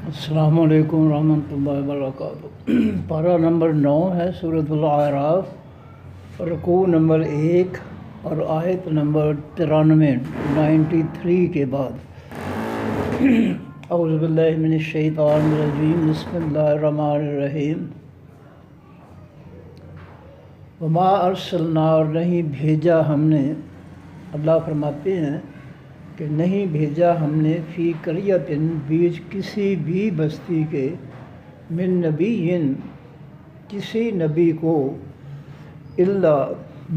السلام علیکم ورحمۃ اللہ وبرکاتہ۔ پارہ نمبر 9 ہے سورۃ الاعراف، رکوع نمبر 1 اور آیت نمبر 93 کے بعد۔ اعوذ باللہ من الشیطان الرجیم، بسم اللہ الرحمن الرحیم۔ وما ارسلنا، اور نہیں بھیجا ہم نے، اللہ فرماتے ہیں کہ نہیں بھیجا ہم نے، فی قریۃ، بیچ کسی بھی بستی کے، من نبی، کسی نبی کو، الا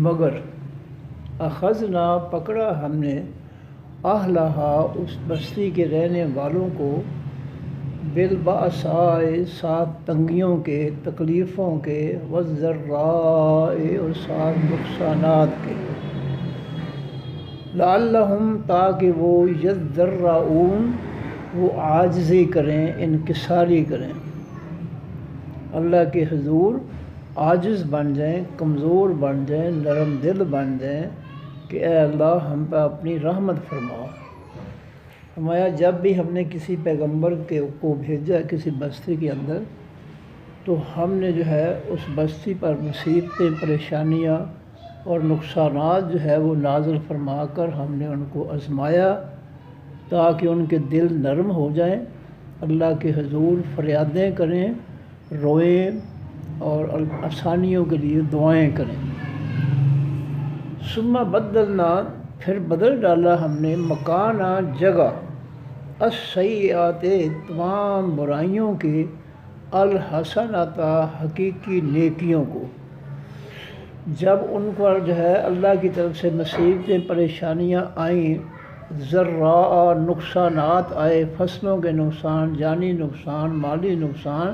مگر، اخذنا پکڑا ہم نے، اہلہا اس بستی کے رہنے والوں کو، بالبأساء ساتھ تنگیوں کے، تکلیفوں کے، والضراء اور ساتھ نقصانات کے، لعلہم تاکہ وہ یضرعون وہ عاجزی کریں، انکساری کریں، اللہ کے حضور عاجز بن جائیں، کمزور بن جائیں، نرم دل بن جائیں کہ اے اللہ ہم پہ اپنی رحمت فرما۔ فرمایا جب بھی ہم نے کسی پیغمبر کو بھیجا کسی بستی کے اندر، تو ہم نے جو ہے اس بستی پر مصیبتیں، پریشانیاں اور نقصانات جو ہے وہ نازل فرما کر ہم نے ان کو آزمایا، تاکہ ان کے دل نرم ہو جائیں، اللہ کے حضور فریادیں کریں، روئیں اور آسانیوں کے لیے دعائیں کریں۔ ثم بدلنا، پھر بدل ڈالا ہم نے، مکانہ جگہ، السیئات تمام برائیوں کے، الحسنات حقیقی نیکیوں کو۔ جب ان پر جو ہے اللہ کی طرف سے مصیبتیں، پریشانیاں آئیں، ذراء نقصانات آئے، فصلوں کے نقصان، جانی نقصان، مالی نقصان،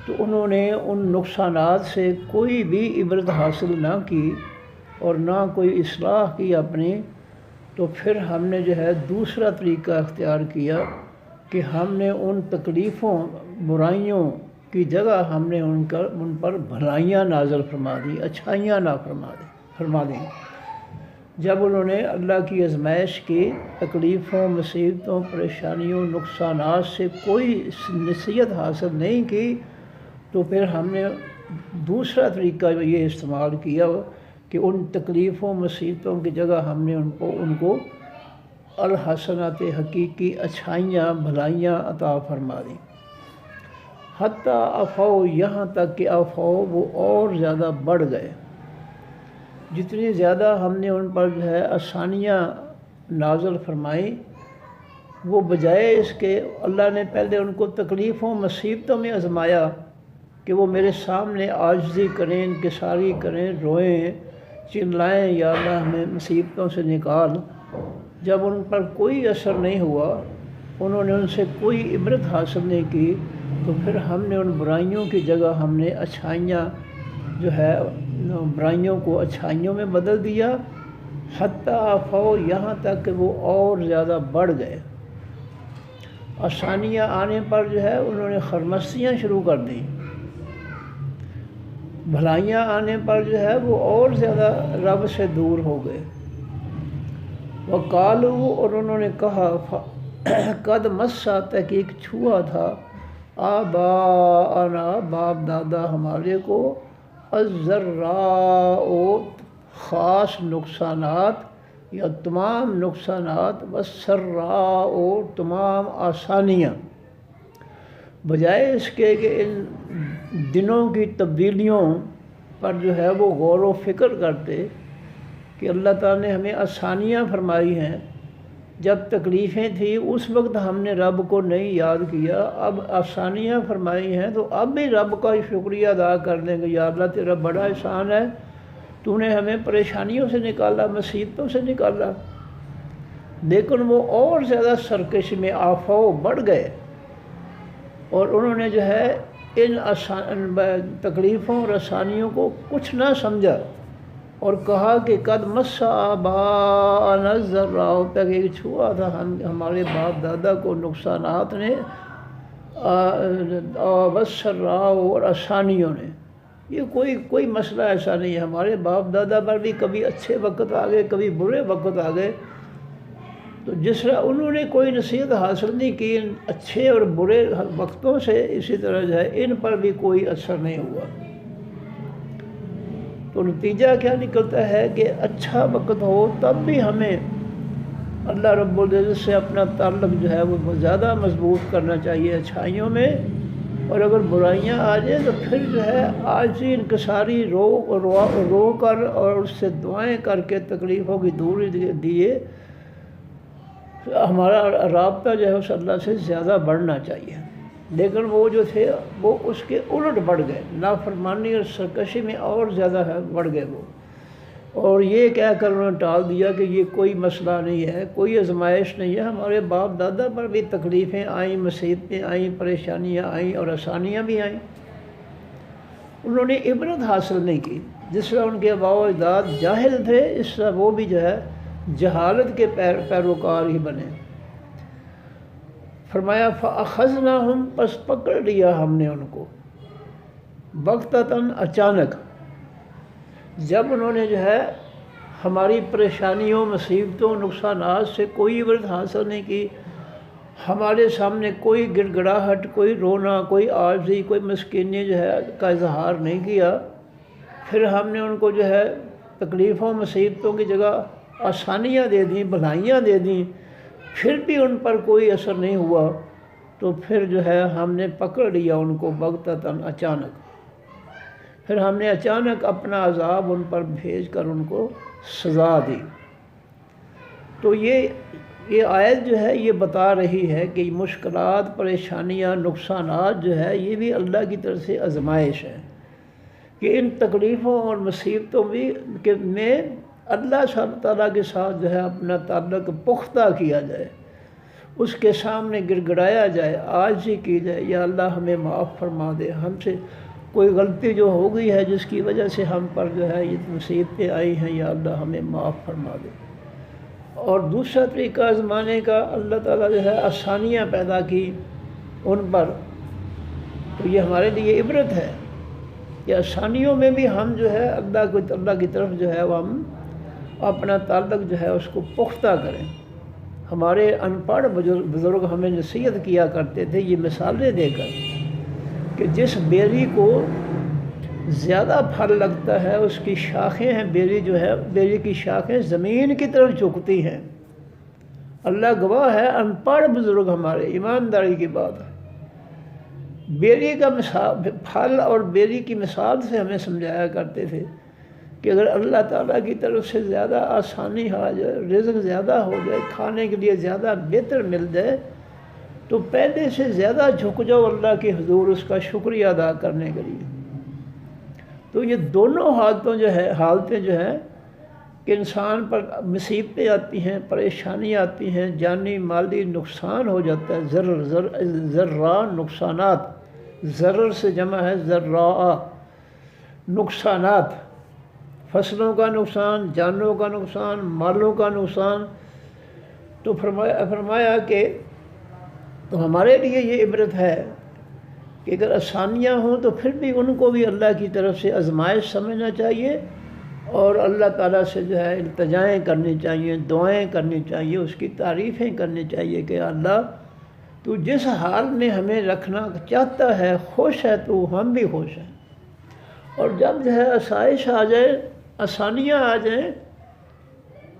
تو انہوں نے ان نقصانات سے کوئی بھی عبرت حاصل نہ کی اور نہ کوئی اصلاح کی اپنی، تو پھر ہم نے جو ہے دوسرا طریقہ اختیار کیا کہ ہم نے ان تکلیفوں، برائیوں کی جگہ ہم نے ان پر بھلائیاں نازل فرما دی، اچھائیاں فرما دیں۔ جب انہوں نے اللہ کی آزمائش کی، تکلیفوں، مصیبتوں، پریشانیوں، نقصانات سے کوئی نصیحت حاصل نہیں کی، تو پھر ہم نے دوسرا طریقہ یہ استعمال کیا کہ ان تکلیفوں، مصیبتوں کی جگہ ہم نے ان کو الحسنات حقیقی اچھائیاں، بھلائیاں عطا فرما دیں۔ حتیٰ عفو، یہاں تک کہ عفو وہ اور زیادہ بڑھ گئے، جتنی زیادہ ہم نے ان پر جو ہے آسانیاں نازل فرمائیں، وہ بجائے اس کے اللہ نے پہلے ان کو تکلیفوں، مصیبتوں میں آزمایا کہ وہ میرے سامنے عاجزی کریں، انکساری کریں، روئیں، چلائیں یا اللہ ہمیں مصیبتوں سے نکال۔ جب ان پر کوئی اثر نہیں ہوا، انہوں نے ان سے کوئی عبرت حاصل نہیں کی، تو پھر ہم نے ان برائیوں کی جگہ ہم نے اچھائیاں جو ہے، برائیوں کو اچھائیوں میں بدل دیا۔ حتیٰ عفو، یہاں تک کہ وہ اور زیادہ بڑھ گئے، آسانیاں آنے پر جو ہے انہوں نے خرمستیاں شروع کر دیں، بھلائیاں آنے پر جو ہے وہ اور زیادہ رب سے دور ہو گئے۔ وقالوا، اور انہوں نے کہا، قد مسّا، تحقیق چھوا تھا، آباءنا باپ دادا ہمارے کو، الضراء خاص نقصانات یا تمام نقصانات، والسراء تمام آسانیاں، بجائے اس کے کہ ان دنوں کی تبدیلیوں پر جو ہے وہ غور و فکر کرتے کہ اللہ تعالیٰ نے ہمیں آسانیاں فرمائی ہیں، جب تکلیفیں تھیں اس وقت ہم نے رب کو نہیں یاد کیا، اب آسانیاں فرمائی ہیں تو اب بھی رب کا شکریہ ادا کر دیں گے، یا اللہ تیرا بڑا احسان ہے، تو نے ہمیں پریشانیوں سے نکالا، مصیبتوں سے نکالا۔ لیکن وہ اور زیادہ سرکش میں عفو بڑھ گئے، اور انہوں نے جو ہے ان تکلیفوں اور آسانیوں کو کچھ نہ سمجھا، اور کہا کہ قد مس آباءنا الضراء، تک چھوا تھا ہمارے باپ دادا کو نقصانات نے، والسراء اور آسانیوں نے۔ یہ کوئی مسئلہ ایسا نہیں ہے، ہمارے باپ دادا پر بھی کبھی اچھے وقت آ گئے، کبھی برے وقت آ گئے، تو جس طرح انہوں نے کوئی نصیحت حاصل نہیں کی اچھے اور برے وقتوں سے، اسی طرح جو ہے ان پر بھی کوئی اثر نہیں ہوا۔ تو نتیجہ کیا نکلتا ہے کہ اچھا وقت ہو تب بھی ہمیں اللہ رب العزت سے اپنا تعلق جو ہے وہ زیادہ مضبوط کرنا چاہیے اچھائیوں میں، اور اگر برائیاں آ جائیں تو پھر جو ہے عاجزی انکساری رو کر اور اس سے دعائیں کر کے تکلیفوں کی دوری دیے ہمارا رابطہ جو ہے اس اللہ سے زیادہ بڑھنا چاہیے۔ لیکن وہ جو تھے وہ اس کے الٹ بڑھ گئے، نافرمانی اور سرکشی میں اور زیادہ بڑھ گئے وہ، اور یہ کہہ کر انہوں نے ٹال دیا کہ یہ کوئی مسئلہ نہیں ہے، کوئی آزمائش نہیں ہے، ہمارے باپ دادا پر بھی تکلیفیں آئیں، مصیبتیں آئیں، پریشانیاں آئیں اور آسانیاں بھی آئیں۔ انہوں نے عبرت حاصل نہیں کی، جس طرح ان کے آباء و اجداد جاہل تھے اس طرح وہ بھی جو ہے جہالت کے پیروکار ہی بنے۔ فرمایا فَأَخَذْنَاهُمْ، پس پکڑ لیا ہم نے ان کو، بغتتاً اچانک، جب انہوں نے جو ہے ہماری پریشانیوں، مصیبتوں، نقصانات سے کوئی عبرت حاصل نہیں کی، ہمارے سامنے کوئی گڑ گڑاہٹ، کوئی رونا، کوئی عاجزی، کوئی مسکینی جو ہے کا اظہار نہیں کیا، پھر ہم نے ان کو جو ہے تکلیفوں، مصیبتوں کی جگہ آسانیاں دے دیں، بھلائیاں دے دیں، پھر بھی ان پر کوئی اثر نہیں ہوا، تو پھر جو ہے ہم نے پکڑ لیا ان کو بغتتاً، اچانک، پھر ہم نے اچانک اپنا عذاب ان پر بھیج کر ان کو سزا دی۔ تو یہ آیت جو ہے یہ بتا رہی ہے کہ مشکلات، پریشانیاں، نقصانات جو ہے یہ بھی اللہ کی طرف سے آزمائش ہے، کہ ان تکلیفوں اور مصیبتوں میں اللہ سبحانہ تعالیٰ کے ساتھ جو ہے اپنا تعلق پختہ کیا جائے، اس کے سامنے گڑ گڑایا جائے، عاجزی کی جائے، یا اللہ ہمیں معاف فرما دے، ہم سے کوئی غلطی جو ہو گئی ہے جس کی وجہ سے ہم پر جو ہے یہ مصیبتیں آئی ہیں، یا اللہ ہمیں معاف فرما دے۔ اور دوسرا طریقہ آزمانے کا، اللہ تعالیٰ جو ہے آسانیاں پیدا کی ان پر، تو یہ ہمارے لیے عبرت ہے کہ آسانیوں میں بھی ہم جو ہے اللہ کی طرف جو ہے وہ ہم اپنا تعلق جو ہے اس کو پختہ کریں۔ ہمارے ان پڑھ بزرگ ہمیں نصیحت کیا کرتے تھے یہ مثالیں دے کر کہ جس بیری کو زیادہ پھل لگتا ہے اس کی شاخیں ہیں، بیری کی شاخیں زمین کی طرف جھکتی ہیں۔ اللہ گواہ ہے، ان پڑھ بزرگ ہمارے، ایمانداری کی بات ہے، بیری کا پھل اور بیری کی مثال سے ہمیں سمجھایا کرتے تھے کہ اگر اللہ تعالیٰ کی طرف سے زیادہ آسانی آ جائے، رزق زیادہ ہو جائے، کھانے کے لیے زیادہ بہتر مل جائے، تو پہلے سے زیادہ جھک جاؤ اللہ کے حضور اس کا شکریہ ادا کرنے کے لیے۔ تو یہ دونوں حالتیں جو ہیں کہ انسان پر مصیبتیں آتی ہیں، پریشانیاں آتی ہیں، جانی مالی نقصان ہو جاتا ہے، ذرا نقصانات، ضرر سے جمع ہے ذرا، نقصانات، فصلوں کا نقصان، جانوں کا نقصان، مالوں کا نقصان۔ تو فرمایا کہ تو ہمارے لیے یہ عبرت ہے کہ اگر آسانیاں ہوں تو پھر بھی ان کو بھی اللہ کی طرف سے آزمائش سمجھنا چاہیے، اور اللہ تعالیٰ سے جو ہے التجائیں کرنی چاہیے، دعائیں کرنی چاہیے، اس کی تعریفیں کرنی چاہیے کہ اللہ تو جس حال میں ہمیں رکھنا چاہتا ہے، خوش ہے تو ہم بھی خوش ہیں، اور جب جو ہے آسائش آ جائے، آسانیاں آ جائیں،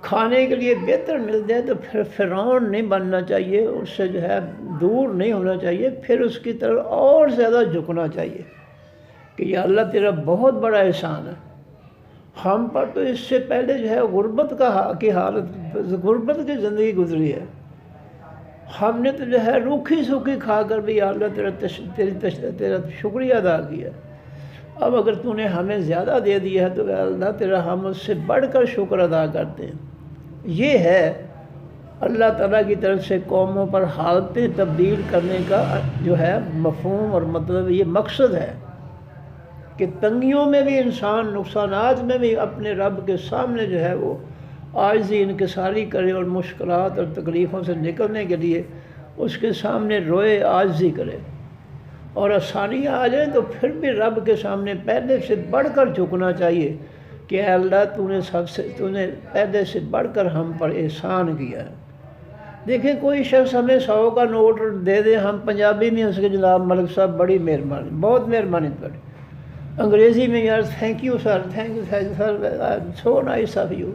کھانے کے لیے بہتر مل جائے، تو پھر فرعون نہیں بننا چاہیے، اس سے جو ہے دور نہیں ہونا چاہیے، پھر اس کی طرف اور زیادہ جھکنا چاہیے کہ یہ اللہ تیرا بہت بڑا احسان ہے، ہم پر تو اس سے پہلے جو ہے غربت کی حالت، غربت کی زندگی گزری ہے، ہم نے تو جو ہے روکھی سوکھی کھا کر بھی یا اللہ تیرا شکریہ ادا کیا، اب اگر تو نے ہمیں زیادہ دے دیا ہے تو اللہ تیرا ہم اس سے بڑھ کر شکر ادا کرتے ہیں۔ یہ ہے اللہ تعالیٰ کی طرف سے قوموں پر حالتیں تبدیل کرنے کا جو ہے مفہوم اور مطلب، یہ مقصد ہے کہ تنگیوں میں بھی انسان، نقصانات میں بھی اپنے رب کے سامنے جو ہے وہ عاجزی انکساری کرے، اور مشکلات اور تکلیفوں سے نکلنے کے لیے اس کے سامنے روئے، عاجزی کرے، اور آسانیاں آ جائیں تو پھر بھی رب کے سامنے پہلے سے بڑھ کر جھکنا چاہیے کہ اے اللہ تو نے پہلے سے بڑھ کر ہم پر احسان کیا ہے۔ دیکھیں کوئی شخص ہمیں 100 کا نوٹ دے دے، ہم پنجابی میں اس کے جناب ملک صاحب بڑی مہربانی، بہت مہربانی پڑی، انگریزی میں یار thank you sir, thank you sir, so nice of you,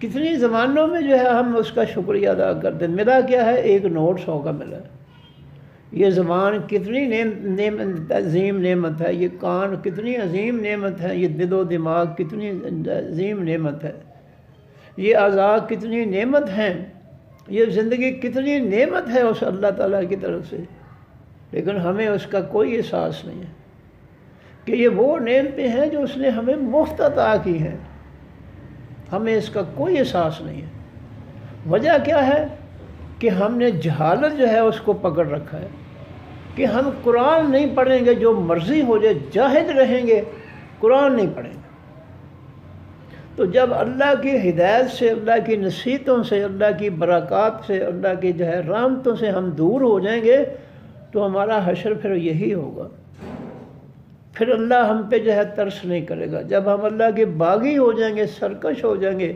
کتنی زبانوں میں جو ہے ہم اس کا شکریہ ادا کرتے ہیں۔ ملا کیا ہے؟ ایک نوٹ 100 کا ملا ہے۔ یہ زبان کتنی عظیم نعمت ہے، یہ کان کتنی عظیم نعمت ہے، یہ دل و دماغ کتنی عظیم نعمت ہے، یہ اعضاء کتنی نعمت ہیں، یہ زندگی کتنی نعمت ہے اس اللہ تعالیٰ کی طرف سے، لیکن ہمیں اس کا کوئی احساس نہیں ہے کہ یہ وہ نعمتیں ہیں جو اس نے ہمیں مفت عطا کی ہیں، ہمیں اس کا کوئی احساس نہیں ہے۔ وجہ کیا ہے؟ کہ ہم نے جہالت جو ہے اس کو پکڑ رکھا ہے کہ ہم قرآن نہیں پڑھیں گے، جو مرضی ہو جائے جاہد رہیں گے، قرآن نہیں پڑھیں گے۔ تو جب اللہ کی ہدایت سے، اللہ کی نصیحتوں سے، اللہ کی برکات سے، اللہ کی جو ہے رحمتوں سے ہم دور ہو جائیں گے تو ہمارا حشر پھر یہی ہوگا، پھر اللہ ہم پہ جو ہے ترس نہیں کرے گا۔ جب ہم اللہ کے باغی ہو جائیں گے، سرکش ہو جائیں گے،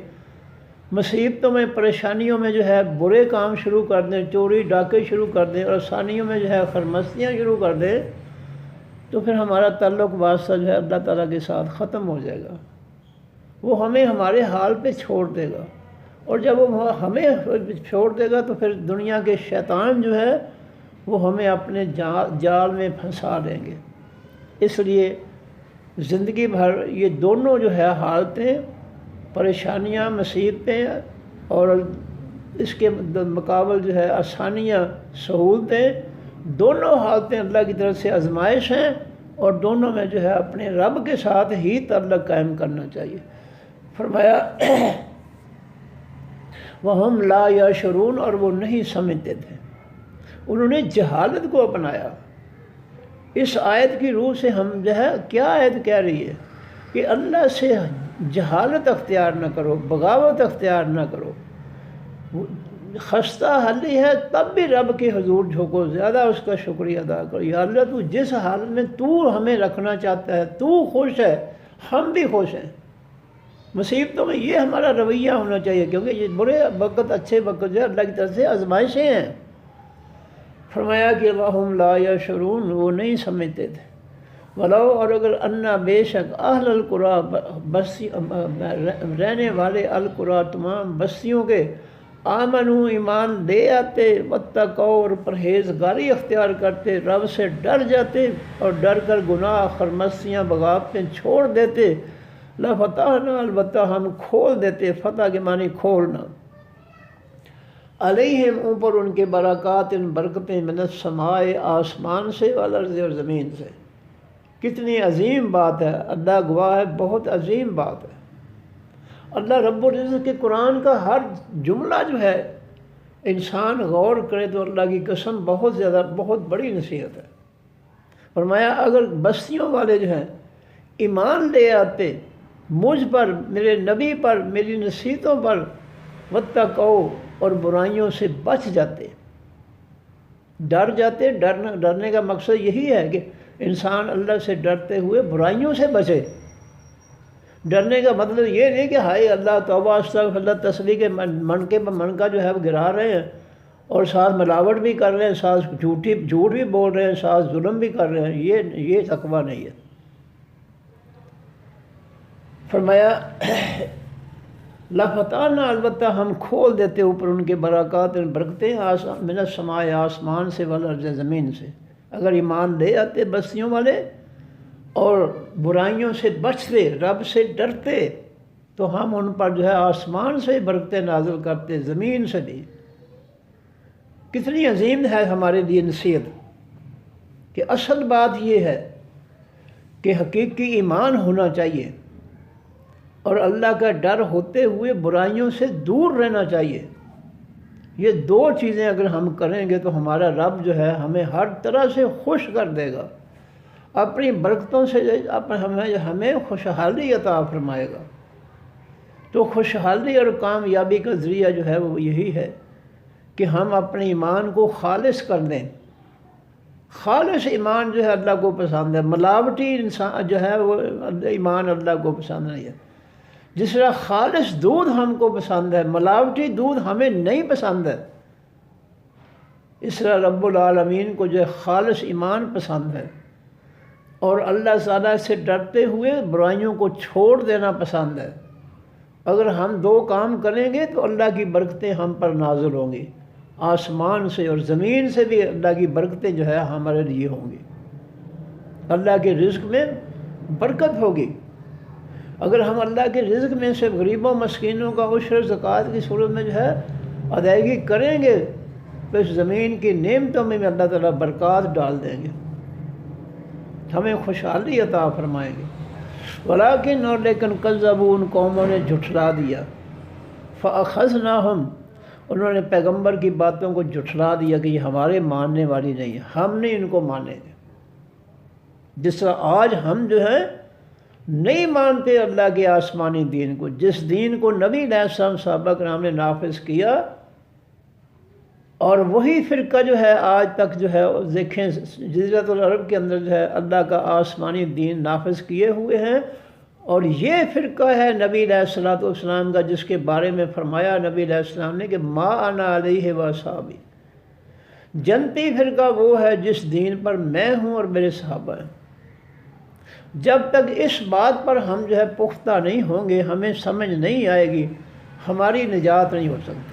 مصیبتوں میں، پریشانیوں میں جو ہے برے کام شروع کر دیں، چوری ڈاکے شروع کر دیں، اور آسانیوں میں جو ہے خرمستیاں شروع کر دیں، تو پھر ہمارا تعلق واسطہ جو ہے اللہ تعالیٰ کے ساتھ ختم ہو جائے گا، وہ ہمیں ہمارے حال پہ چھوڑ دے گا، اور جب وہ ہمیں چھوڑ دے گا تو پھر دنیا کے شیطان جو ہے وہ ہمیں اپنے جال میں پھنسا دیں گے۔ اس لیے زندگی بھر یہ دونوں جو ہے حالتیں، پریشانیاں، مصیبتیں، اور اس کے مقابل جو ہے آسانیاں، سہولتیں، دونوں حالتیں اللہ کی طرف سے آزمائش ہیں، اور دونوں میں جو ہے اپنے رب کے ساتھ ہی تعلق قائم کرنا چاہیے۔ فرمایا وَهُمْ لَا يَشْعُرُونَ، اور وہ نہیں سمجھتے تھے، انہوں نے جہالت کو اپنایا۔ اس آیت کی روح سے ہم جو ہے کیا آیت کہہ رہی ہے کہ اللہ سے جہالت اختیار نہ کرو، بغاوت اختیار نہ کرو، خستہ حالی ہے تب بھی رب کے حضور جھکو، زیادہ اس کا شکریہ ادا کرو۔ یا اللہ تو جس حالت میں تو ہمیں رکھنا چاہتا ہے، تو خوش ہے، ہم بھی خوش ہیں۔ مصیبتوں میں یہ ہمارا رویہ ہونا چاہیے، کیونکہ یہ برے وقت، اچھے وقت جو ہے اللہ کی طرف سے آزمائشیں ہیں۔ فرمایا کہ وَهُمْ لَا يَشْعُرُونَ، وہ نہیں سمجھتے تھے۔ ولو، اور اگر انا بے شک اہل القریٰ، بستی رہنے والے القریٰ تمام بستیوں کے، آمنو ایمان لے آتے، واتقوا اور پرہیزگاری اختیار کرتے، رب سے ڈر جاتے اور ڈر کر گناہ، خرمستیاں، بغاوتیں چھوڑ دیتے، لفتحنا، البتہ ہم کھول دیتے، فتح کے معنی کھولنا، علیہم اوپر ان کے برکات، ان برکتیں، من السماء آسمان سے، والارض اور زمین سے۔ کتنی عظیم بات ہے، اللہ گواہ ہے، بہت عظیم بات ہے۔ اللہ رب العزت کے قرآن کا ہر جملہ جو ہے انسان غور کرے تو اللہ کی قسم بہت زیادہ، بہت بڑی نصیحت ہے۔ فرمایا اگر بستیوں والے جو ہیں ایمان لے آتے مجھ پر، میرے نبی پر، میری نصیحتوں پر، واتقوا اور برائیوں سے بچ جاتے، ڈر جاتے۔ ڈرنے کا مقصد یہی ہے کہ انسان اللہ سے ڈرتے ہوئے برائیوں سے بچے۔ ڈرنے کا مطلب یہ نہیں کہ ہائے اللہ توبہ استغفر اللہ، تسبیح کے منکا جو ہے وہ گرا رہے ہیں اور ساتھ ملاوٹ بھی کر رہے ہیں، ساتھ جھوٹ بھی بول رہے ہیں، ساتھ ظلم بھی کر رہے ہیں، یہ تقویٰ نہیں ہے۔ فرمایا لفتحنا، البتہ ہم کھول دیتے اوپر ان کے برکات، برکتیں، من السماء آسمان سے، والارض زمین سے۔ اگر ایمان لے آتے بستیوں والے اور برائیوں سے بچتے، رب سے ڈرتے، تو ہم ان پر جو ہے آسمان سے برکتیں نازل کرتے، زمین سے بھی۔ کتنی عظیم ہے ہمارے لیے نصیحت کہ اصل بات یہ ہے کہ حقیقی ایمان ہونا چاہیے اور اللہ کا ڈر ہوتے ہوئے برائیوں سے دور رہنا چاہیے۔ یہ دو چیزیں اگر ہم کریں گے تو ہمارا رب جو ہے ہمیں ہر طرح سے خوش کر دے گا، اپنی برکتوں سے ہمیں خوشحالی عطا فرمائے گا۔ تو خوشحالی اور کامیابی کا ذریعہ جو ہے وہ یہی ہے کہ ہم اپنے ایمان کو خالص کر دیں۔ خالص ایمان جو ہے اللہ کو پسند ہے، ملاوٹی انسان جو ہے وہ ایمان اللہ کو پسند نہیں ہے۔ جس طرح خالص دودھ ہم کو پسند ہے، ملاوٹی دودھ ہمیں نہیں پسند ہے۔ اس طرح رب العالمین کو جو ہے خالص ایمان پسند ہے، اور اللہ تعالیٰ سے ڈرتے ہوئے برائیوں کو چھوڑ دینا پسند ہے۔ اگر ہم دو کام کریں گے تو اللہ کی برکتیں ہم پر نازل ہوں گی، آسمان سے اور زمین سے بھی اللہ کی برکتیں جو ہے ہمارے لیے ہوں گی، اللہ کے رزق میں برکت ہوگی۔ اگر ہم اللہ کے رزق میں سے غریبوں مسکینوں کا عشر زکوٰۃ کی صورت میں جو ہے ادائیگی کریں گے تو اس زمین کی نعمتوں میں اللہ تعالیٰ برکات ڈال دیں گے، ہمیں خوشحالی عطا فرمائیں گے۔ ولیکن اور لیکن کذبوا، ان قوموں نے جھٹلا دیا، فاخذناہم، انہوں نے پیغمبر کی باتوں کو جھٹلا دیا کہ یہ ہمارے ماننے والی نہیں ہے، ہم نہیں ان کو مانیں گے۔ جس طرح آج ہم جو ہے نہیں مانتے اللہ کے آسمانی دین کو، جس دین کو نبی علیہ السلام صحابہ کرام نے نافذ کیا، اور وہی فرقہ جو ہے آج تک جو ہے دیکھیں جزیرۃ العرب کے اندر جو ہے اللہ کا آسمانی دین نافذ کیے ہوئے ہیں، اور یہ فرقہ ہے نبی علیہ الصلوۃ والسلام کا، جس کے بارے میں فرمایا نبی علیہ السلام نے کہ ما انا علیہ واصحابی، جنتی فرقہ وہ ہے جس دین پر میں ہوں اور میرے صحابہ ہیں۔ جب تک اس بات پر ہم جو ہے پختہ نہیں ہوں گے، ہمیں سمجھ نہیں آئے گی، ہماری نجات نہیں ہو سکتی۔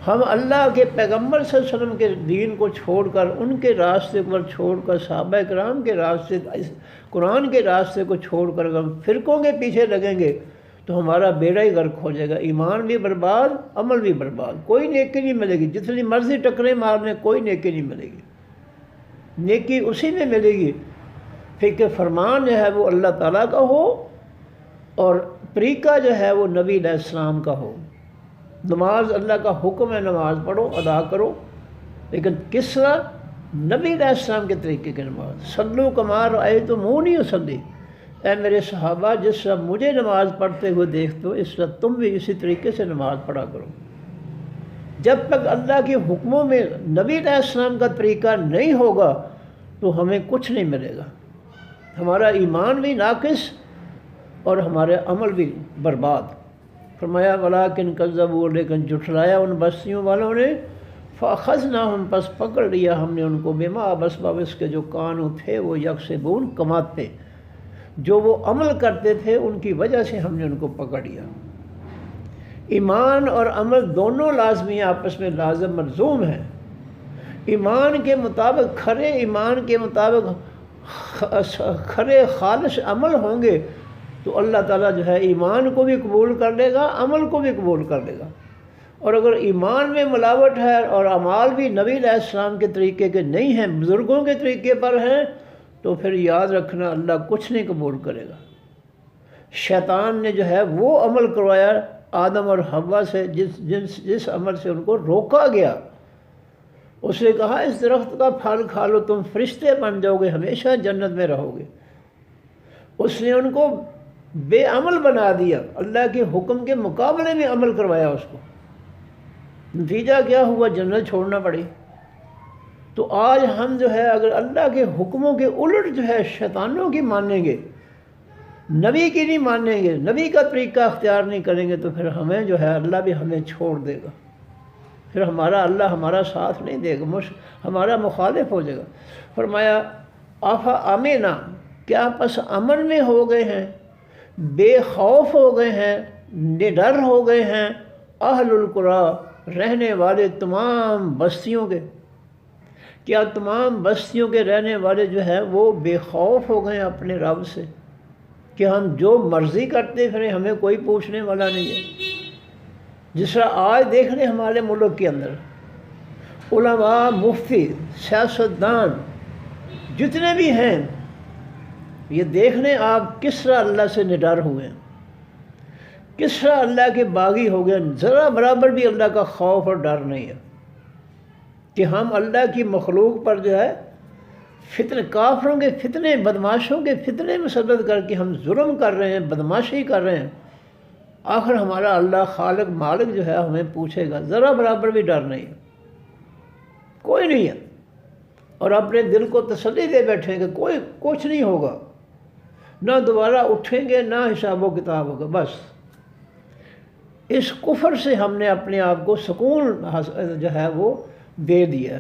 ہم اللہ کے پیغمبر صلی اللہ علیہ وسلم کے دین کو چھوڑ کر، ان کے راستے پر چھوڑ کر، صحابہ کرام کے راستے، قرآن کے راستے کو چھوڑ کر اگر ہم فرقوں کے پیچھے لگیں گے تو ہمارا بیڑا ہی غرق ہو جائے گا، ایمان بھی برباد، عمل بھی برباد، کوئی نیکی نہیں ملے گی، جتنی مرضی ٹکریں مارنے کوئی نیکی نہیں ملے گی۔ نیکی اسی میں ملے گی پھر کہ فرمان جو ہے وہ اللہ تعالیٰ کا ہو اور طریقہ جو ہے وہ نبی علیہ السلام کا ہو۔ نماز اللہ کا حکم ہے، نماز پڑھو، ادا کرو، لیکن کس طرح؟ نبی علیہ السلام کے طریقے کی نماز۔ صلو کما رأیتمونی اصلی، اے میرے صحابہ جس طرح مجھے نماز پڑھتے ہوئے دیکھتے ہو اس طرح تم بھی اسی طریقے سے نماز پڑھا کرو۔ جب تک اللہ کے حکموں میں نبی علیہ السلام کا طریقہ نہیں ہوگا تو ہمیں کچھ نہیں ملے گا، ہمارا ایمان بھی ناقص اور ہمارے عمل بھی برباد۔ فرمایا ولیکن کذبوا، لیکن جھٹلایا ان بستیوں والوں نے، فاخذناہم، پس پکڑ لیا ہم نے ان کو، بما بسبب اس کے جو کانوا تھے وہ یکسبون، کماتے، جو وہ عمل کرتے تھے ان کی وجہ سے ہم نے ان کو پکڑ لیا۔ ایمان اور عمل دونوں لازمی آپس میں لازم ملزوم ہیں۔ ایمان کے مطابق، کھرے ایمان کے مطابق کھرے خالص عمل ہوں گے تو اللہ تعالیٰ جو ہے ایمان کو بھی قبول کر لے گا، عمل کو بھی قبول کر لے گا۔ اور اگر ایمان میں ملاوٹ ہے اور اعمال بھی نبی علیہ السلام کے طریقے کے نہیں ہیں، بزرگوں کے طریقے پر ہیں، تو پھر یاد رکھنا اللہ کچھ نہیں قبول کرے گا۔ شیطان نے جو ہے وہ عمل کروایا آدم اور حوا سے جس عمل سے ان کو روکا گیا۔ اس نے کہا اس درخت کا پھل کھا لو تم فرشتے بن جاؤ گے، ہمیشہ جنت میں رہو گے۔ اس نے ان کو بے عمل بنا دیا، اللہ کے حکم کے مقابلے میں عمل کروایا اس کو، نتیجہ کیا ہوا؟ جنت چھوڑنا پڑی۔ تو آج ہم جو ہے اگر اللہ کے حکموں کے الٹ جو ہے شیطانوں کی مانیں گے، نبی کی نہیں مانیں گے، نبی کا طریقہ اختیار نہیں کریں گے، تو پھر ہمیں جو ہے اللہ بھی ہمیں چھوڑ دے گا، پھر اللہ ہمارا ساتھ نہیں دے گا، ہمارا مخالف ہو جائے گا۔ فرمایا آفا آمینا، کیا پس امن میں ہو گئے ہیں، بے خوف ہو گئے ہیں، نڈر ہو گئے ہیں، اہل القریٰ، رہنے والے تمام بستیوں کے؟ کیا تمام بستیوں کے رہنے والے جو ہیں وہ بے خوف ہو گئے ہیں اپنے رب سے کہ ہم جو مرضی کرتے پھریں، ہمیں کوئی پوچھنے والا نہیں ہے؟ جس طرح آج دیکھ رہے ہمارے ملک کے اندر علماء، مفتی، سیاستدان جتنے بھی ہیں، یہ دیکھ لیں آپ کس طرح اللہ سے نڈر ہوئے ہیں، کس طرح اللہ کے باغی ہو گئے، ذرا برابر بھی اللہ کا خوف اور ڈر نہیں ہے کہ ہم اللہ کی مخلوق پر جو ہے فتنے، کافروں کے فتنے، بدماشوں کے فتنے مسلط کر کے ہم ظلم کر رہے ہیں، بدماشی کر رہے ہیں، آخر ہمارا اللہ خالق مالک جو ہے ہمیں پوچھے گا، ذرا برابر بھی ڈر نہیں ہے، کوئی نہیں ہے، اور اپنے دل کو تسلی دے بیٹھیں کہ کوئی کچھ نہیں ہوگا، نہ دوبارہ اٹھیں گے، نہ حساب و کتاب ہوگا۔ بس اس کفر سے ہم نے اپنے آپ کو سکون جو ہے وہ دے دیا،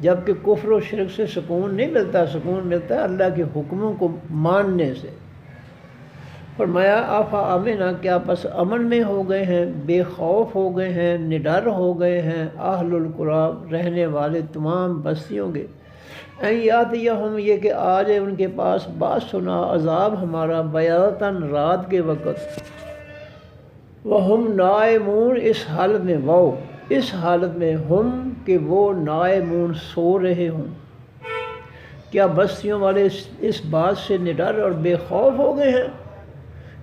جبکہ کفر و شرک سے سکون نہیں ملتا، سکون ملتا ہے اللہ کے حکموں کو ماننے سے۔ فرمایا آفا آمنا، کیا پس امن میں ہو گئے ہیں، بے خوف ہو گئے ہیں، نڈر ہو گئے ہیں، اہل القری رہنے والے تمام بستیوں کے، این یاتیہم یہ کہ آ جائے ان کے پاس باسنا عذاب ہمارا، بیاتن رات کے وقت، وہم نائمون اس حالت میں، اس حالت میں ہم کہ وہ نائمون سو رہے ہوں۔ کیا بستیوں والے اس بات سے نڈر اور بے خوف ہو گئے ہیں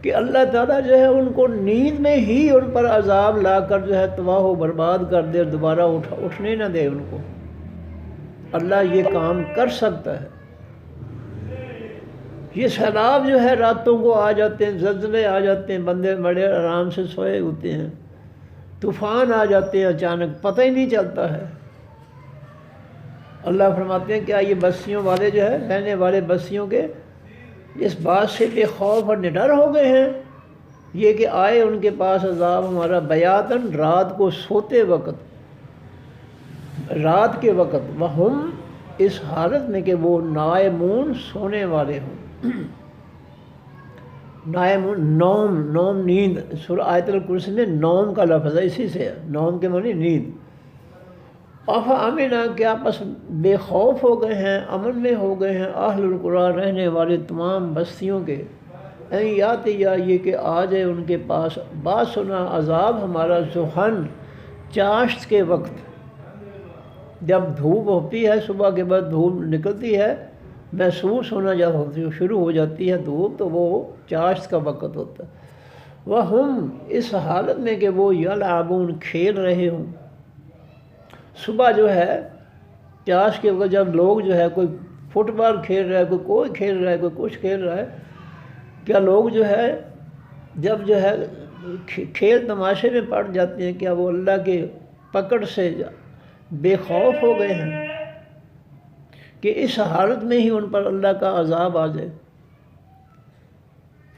کہ اللہ تعالیٰ جو ہے ان کو نیند میں ہی ان پر عذاب لا کر جو ہے تباہ و برباد کر دے، دوبارہ اٹھنے نہ دے ان کو؟ اللہ یہ کام کر سکتا ہے۔ یہ سیلاب جو ہے راتوں کو آ جاتے ہیں، زلزلے آ جاتے ہیں، بندے بڑے آرام سے سوئے ہوتے ہیں، طوفان آ جاتے ہیں اچانک، پتہ ہی نہیں چلتا ہے۔ اللہ فرماتے ہیں کیا یہ بستیوں والے جو ہے رہنے والے بستیوں کے اس بات سے بے خوف اور نڈر ہو گئے ہیں، یہ کہ آئے ان کے پاس عذاب ہمارا، بیاتن رات کو سوتے وقت، رات کے وقت، وہم اس حالت میں کہ وہ نائمون سونے والے ہوں۔ نائمون نوم نیند، سورہ آیت الکرسی میں نوم کا لفظ ہے، اسی سے ہے، نوم کے معنی نیند۔ آفا آمنا کیا پس بے خوف ہو گئے ہیں، امن میں ہو گئے ہیں، اہل القری رہنے والے تمام بستیوں کے، این یاتیا یہ کہ آ جائے ان کے پاس باسنا عذاب ہمارا، ضحن چاشت کے وقت، جب دھوپ ہوتی ہے صبح کے بعد دھوپ نکلتی ہے، محسوس ہونا جب ہوتی شروع ہو جاتی ہے دھوپ، تو وہ چاشت کا وقت ہوتا ہے۔ وہم اس حالت میں کہ وہ یلعبون کھیل رہے ہوں۔ صبح جو ہے چاشت کے وقت جب لوگ جو ہے کوئی فٹ بال کھیل رہا ہے، کوئی کھیل رہا ہے، کوئی کچھ کھیل رہا ہے، کیا لوگ جو ہے جب جو ہے کھیل تماشے میں پڑ جاتے ہیں، کیا وہ اللہ کے پکڑ سے بے خوف ہو گئے ہیں کہ اس حالت میں ہی ان پر اللہ کا عذاب آ جائے؟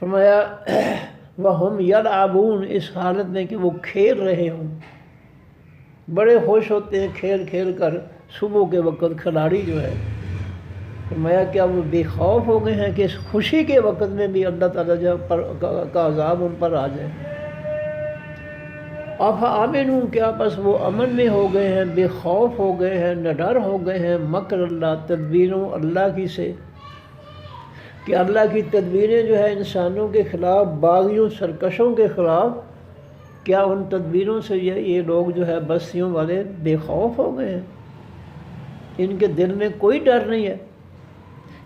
فرمایا وَهُمْ يَلْعَبُونَ اس حالت میں کہ وہ کھیل رہے ہوں، بڑے خوش ہوتے ہیں کھیل کھیل کر صبح کے وقت کھلاڑی جو ہے۔ فرمایا کیا وہ بے خوف ہو گئے ہیں کہ اس خوشی کے وقت میں بھی اللہ تعالیٰ کا عذاب ان پر آ جائے؟ آفا آمنو کیا پس وہ امن میں ہو گئے ہیں، بے خوف ہو گئے ہیں، نڈر ہو گئے ہیں، مکر اللہ تدبیروں اللہ کی سے، کہ اللہ کی تدبیریں جو ہے انسانوں کے خلاف، باغیوں سرکشوں کے خلاف، کیا ان تدبیروں سے یہ لوگ جو ہے بستیوں والے بے خوف ہو گئے ہیں؟ ان کے دل میں کوئی ڈر نہیں ہے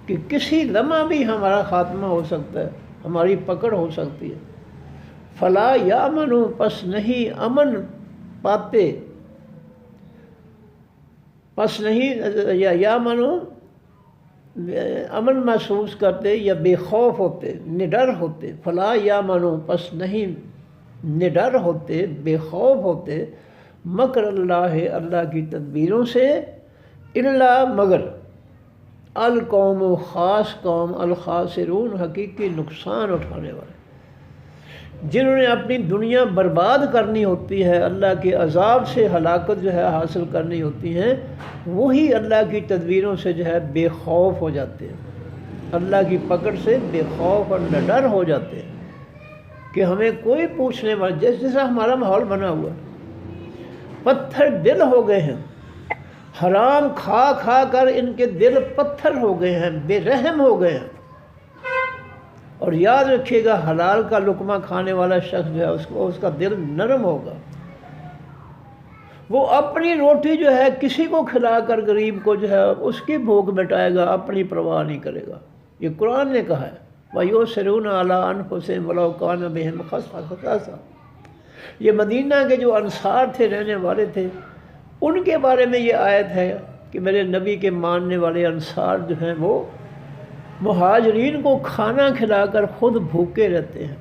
کہ کسی لمحہ بھی ہمارا خاتمہ ہو سکتا ہے، ہماری پکڑ ہو سکتی ہے۔ فلا یامنو پس نہیں امن پاتے، پس نہیں یامنو امن محسوس کرتے یا بے خوف ہوتے، نڈر ہوتے، فلا یامنو پس نہیں نڈر ہوتے، بے خوف ہوتے، مکر اللہ اللہ کی تدبیروں سے، الا مگر القوم خاص قوم، الخاسرون حقیقی نقصان اٹھانے والے، جنہوں نے اپنی دنیا برباد کرنی ہوتی ہے، اللہ کے عذاب سے ہلاکت جو ہے حاصل کرنی ہوتی ہیں، وہی اللہ کی تدبیروں سے جو ہے بے خوف ہو جاتے ہیں، اللہ کی پکڑ سے بے خوف اور نڈر ہو جاتے ہیں کہ ہمیں کوئی پوچھنے والا، جیسا ہمارا ماحول بنا ہوا ہے، پتھر دل ہو گئے ہیں، حرام کھا کھا کر ان کے دل پتھر ہو گئے ہیں، بے رحم ہو گئے ہیں۔ اور یاد رکھیے گا حلال کا لقمہ کھانے والا شخص جو ہے اس کا دل نرم ہوگا، وہ اپنی روٹی جو ہے کسی کو کھلا کر غریب کو جو ہے اس کی بھوک مٹائے گا، اپنی پرواہ نہیں کرے گا۔ یہ قرآن نے کہا ہے وَيُؤْثِرُونَ عَلَىٰ أَنفُسِهِمْ وَلَوْ كَانَ بِهِمْ خَصَاصَةٌ۔ یہ مدینہ کے جو انصار تھے، رہنے والے تھے، ان کے بارے میں یہ آیت ہے کہ میرے نبی کے ماننے والے انصار جو ہیں وہ مہاجرین کو کھانا کھلا کر خود بھوکے رہتے ہیں۔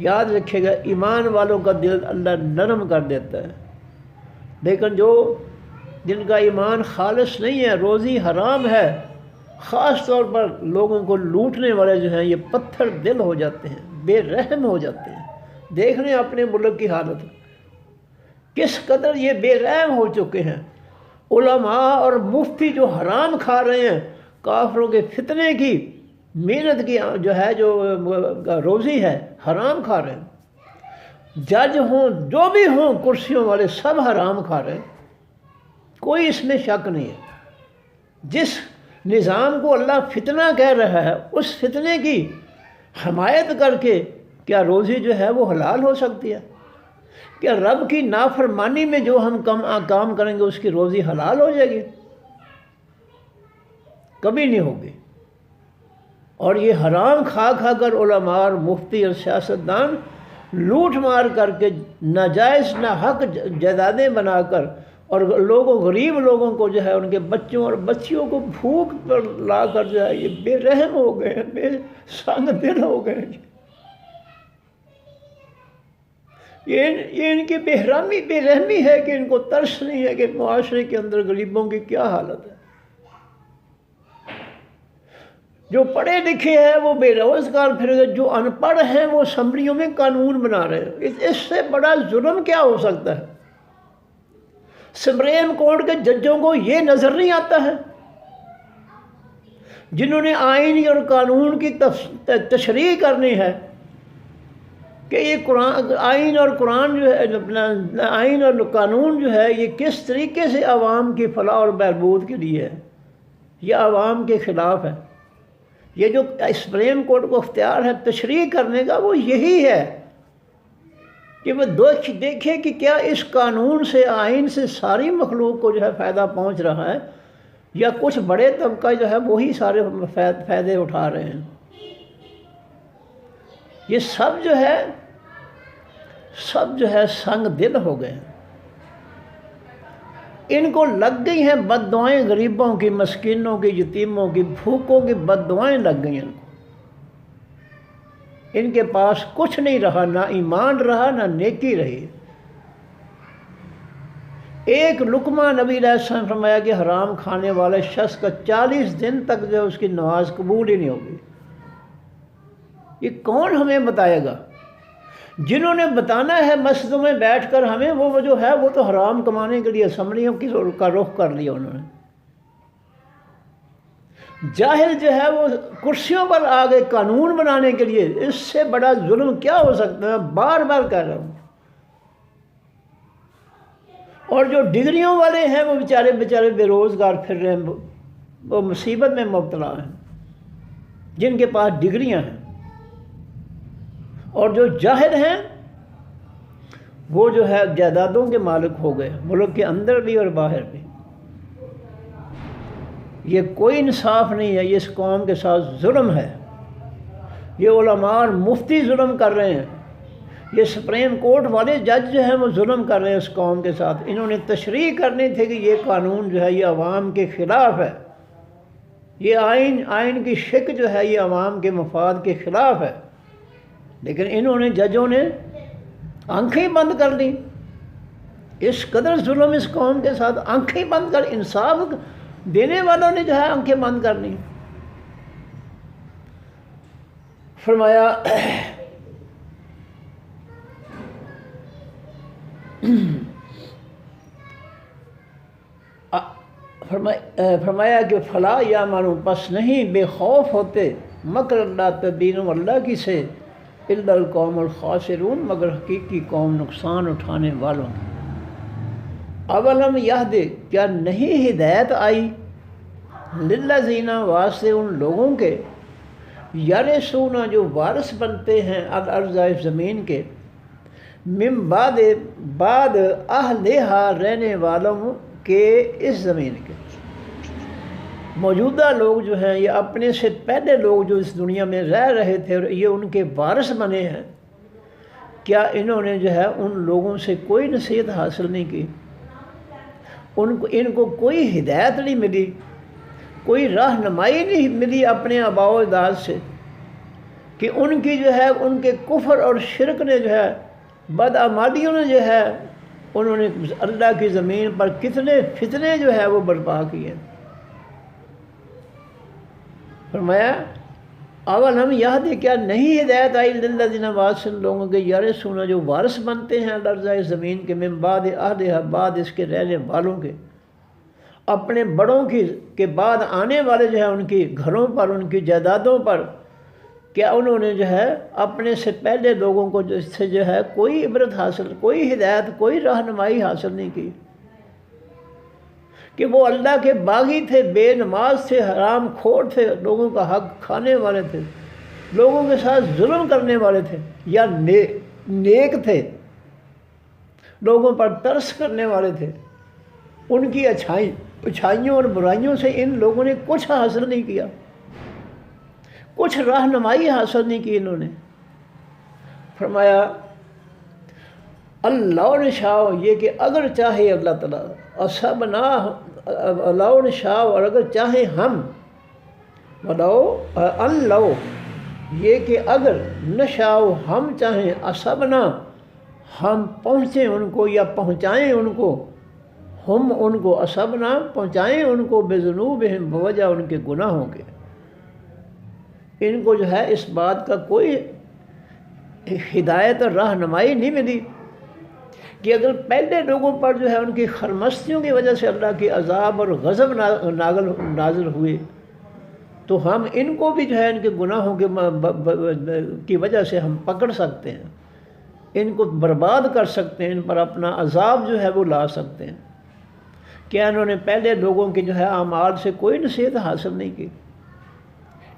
یاد رکھیے گا ایمان والوں کا دل اللہ نرم کر دیتا ہے، لیکن جن کا ایمان خالص نہیں ہے، روزی حرام ہے، خاص طور پر لوگوں کو لوٹنے والے جو ہیں یہ پتھر دل ہو جاتے ہیں، بے رحم ہو جاتے ہیں۔ دیکھ رہے ہیں اپنے ملک کی حالت، کس قدر یہ بے رحم ہو چکے ہیں۔ علماء اور مفتی جو حرام کھا رہے ہیں، کافروں کے فتنے کی محنت کی جو ہے جو روزی ہے حرام کھا رہے ہیں۔ جج ہوں جو بھی ہوں کرسیوں والے سب حرام کھا رہے ہیں، کوئی اس میں شک نہیں ہے۔ جس نظام کو اللہ فتنہ کہہ رہا ہے اس فتنے کی حمایت کر کے کیا روزی جو ہے وہ حلال ہو سکتی ہے؟ کیا رب کی نافرمانی میں جو ہم کام کریں گے اس کی روزی حلال ہو جائے گی؟ کبھی نہیں ہوگی۔ اور یہ حرام کھا کھا کر علماء اور مفتی اور سیاستدان لوٹ مار کر کے ناجائز ناحق جائیدادیں بنا کر اور غریب لوگوں کو جو ہے ان کے بچوں اور بچیوں کو بھوک پر لا کر جو ہے یہ بے رحم ہو گئے ہیں، بے سنگ دل ہو گئے ہیں۔ یہ ان کی بے رحمی ہے کہ ان کو ترس نہیں ہے کہ معاشرے کے اندر غریبوں کی کیا حالت ہے۔ جو پڑھے لکھے ہیں وہ بے روزگار پھر گئے، جو ان پڑھ ہیں وہ اسمبلیوں میں قانون بنا رہے ہیں۔ اس سے بڑا ظلم کیا ہو سکتا ہے؟ سپریم کورٹ کے ججوں کو یہ نظر نہیں آتا ہے، جنہوں نے آئین اور قانون کی تشریح کرنی ہے کہ یہ آئین اور قرآن جو ہے، آئین اور قانون جو ہے یہ کس طریقے سے عوام کی فلاح اور بہبود کے لیے ہے، یہ عوام کے خلاف ہے۔ یہ جو سپریم کورٹ کو اختیار ہے تشریح کرنے کا وہ یہی ہے کہ وہ دیکھے کہ کیا اس قانون سے، آئین سے ساری مخلوق کو جو ہے فائدہ پہنچ رہا ہے یا کچھ بڑے طبقہ جو ہے وہی سارے فائدے اٹھا رہے ہیں۔ یہ سب جو ہے سنگ دل ہو گئے ہیں۔ ان کو لگ گئی ہیں بد دعائیں، غریبوں کی، مسکینوں کی، یتیموں کی، بھوکوں کی بد دعائیں لگ گئی ان کو۔ ان کے پاس کچھ نہیں رہا، نہ ایمان رہا نہ نیکی رہی۔ ایک لقمہ نبی علیہ السلام نے فرمایا کہ حرام کھانے والے شخص کا 40 دن تک جو اس کی نماز قبول ہی نہیں ہوگی۔ یہ کون ہمیں بتائے گا؟ جنہوں نے بتانا ہے مسجدوں میں بیٹھ کر ہمیں، وہ جو ہے وہ تو حرام کمانے کے لیے اسمبلیوں کا رخ کر لیا انہوں نے۔ جاہل جو ہے وہ کرسیوں پر آ گئے قانون بنانے کے لیے۔ اس سے بڑا ظلم کیا ہو سکتا ہے؟ بار بار کہہ رہا ہوں۔ اور جو ڈگریوں والے ہیں وہ بیچارے بے روزگار پھر رہے ہیں، وہ مصیبت میں مبتلا ہیں جن کے پاس ڈگریاں ہیں۔ اور جو جاہل ہیں وہ جو ہے جائیدادوں کے مالک ہو گئے، ملک کے اندر بھی اور باہر بھی۔ یہ کوئی انصاف نہیں ہے، یہ اس قوم کے ساتھ ظلم ہے۔ یہ علماء اور مفتی ظلم کر رہے ہیں، یہ سپریم کورٹ والے جج جو ہیں وہ ظلم کر رہے ہیں اس قوم کے ساتھ۔ انہوں نے تشریح کرنی تھی کہ یہ قانون جو ہے یہ عوام کے خلاف ہے، یہ آئین کی شک جو ہے یہ عوام کے مفاد کے خلاف ہے، لیکن انہوں نے ججوں نے آنکھیں بند کر دی۔ اس قدر ظلم اس قوم کے ساتھ، آنکھیں بند کر، انصاف دینے والوں نے جو ہے آنکھیں بند کر لی۔ فرمایا کہ فلا یا مانو پس نہیں بے خوف ہوتے مکر اللہ تدبیر اللہ کی سے الا القوم الخاسرون، مگر حقیقی قوم نقصان اٹھانے والوں کی۔ اولم یہد، کیا نہیں ہدایت آئی، للذین، واسطے ان لوگوں کے، یرثون جو وارث بنتے ہیں، الارض زمین کے، من بعد اہلہا رہنے والوں کے، اس زمین کے موجودہ لوگ جو ہیں یہ اپنے سے پہلے لوگ جو اس دنیا میں رہ رہے تھے اور یہ ان کے وارث بنے ہیں، کیا انہوں نے جو ہے ان لوگوں سے کوئی نصیحت حاصل نہیں کی؟ ان کو کوئی ہدایت نہیں ملی، کوئی رہنمائی نہیں ملی اپنے آباء و اجداد سے کہ ان کی جو ہے ان کے کفر اور شرک نے جو ہے، بدعمالیوں نے جو ہے، انہوں نے اللہ کی زمین پر کتنے فتنے جو ہے وہ برپا کیے۔ فرمایا اولم یہدی کیا نہیں ہدایت آئی للذین وارث ان لوگوں کے یرثون جو وارث بنتے ہیں الارض زمین کے من بعد اہلھا بعد اس کے رہنے والوں کے، اپنے بڑوں کے بعد آنے والے جو ہے ان کی گھروں پر، ان کی جائیدادوں پر، کیا انہوں نے جو ہے اپنے سے پہلے لوگوں کو جو سے جو ہے کوئی عبرت حاصل، کوئی ہدایت، کوئی رہنمائی حاصل نہیں کی؟ کہ وہ اللہ کے باغی تھے، بے نماز تھے، حرام خور تھے، لوگوں کا حق کھانے والے تھے، لوگوں کے ساتھ ظلم کرنے والے تھے، یا نیک تھے، لوگوں پر ترس کرنے والے تھے؟ ان کی اچھائیوں اور برائیوں سے ان لوگوں نے کچھ حاصل نہیں کیا، کچھ رہنمائی حاصل نہیں کی انہوں نے۔ فرمایا اللہ نشاء، یہ کہ اگر چاہے اللہ تعالیٰ، اصبنا اللہ نشاء، اور اگر چاہیں ہم، اللہ یہ کہ اگر نشاء ہم چاہیں، اصبنا ہم پہنچیں ان کو یا پہنچائیں ان کو، ہم ان کو اصبنا پہنچائیں ان کو بذنوبہم بوجہ ان کے گناہوں کے۔ ان کو جو ہے اس بات کا کوئی ہدایت اور رہنمائی نہیں ملی کہ اگر پہلے لوگوں پر جو ہے ان کی خرمستیوں کی وجہ سے اللہ کی عذاب اور غضب نازل ہوئے، تو ہم ان کو بھی جو ہے ان کے گناہوں کی وجہ سے ہم پکڑ سکتے ہیں، ان کو برباد کر سکتے ہیں، ان پر اپنا عذاب جو ہے وہ لا سکتے ہیں۔ کیا انہوں نے پہلے لوگوں کے جو ہے اعمال سے کوئی نصیحت حاصل نہیں کی؟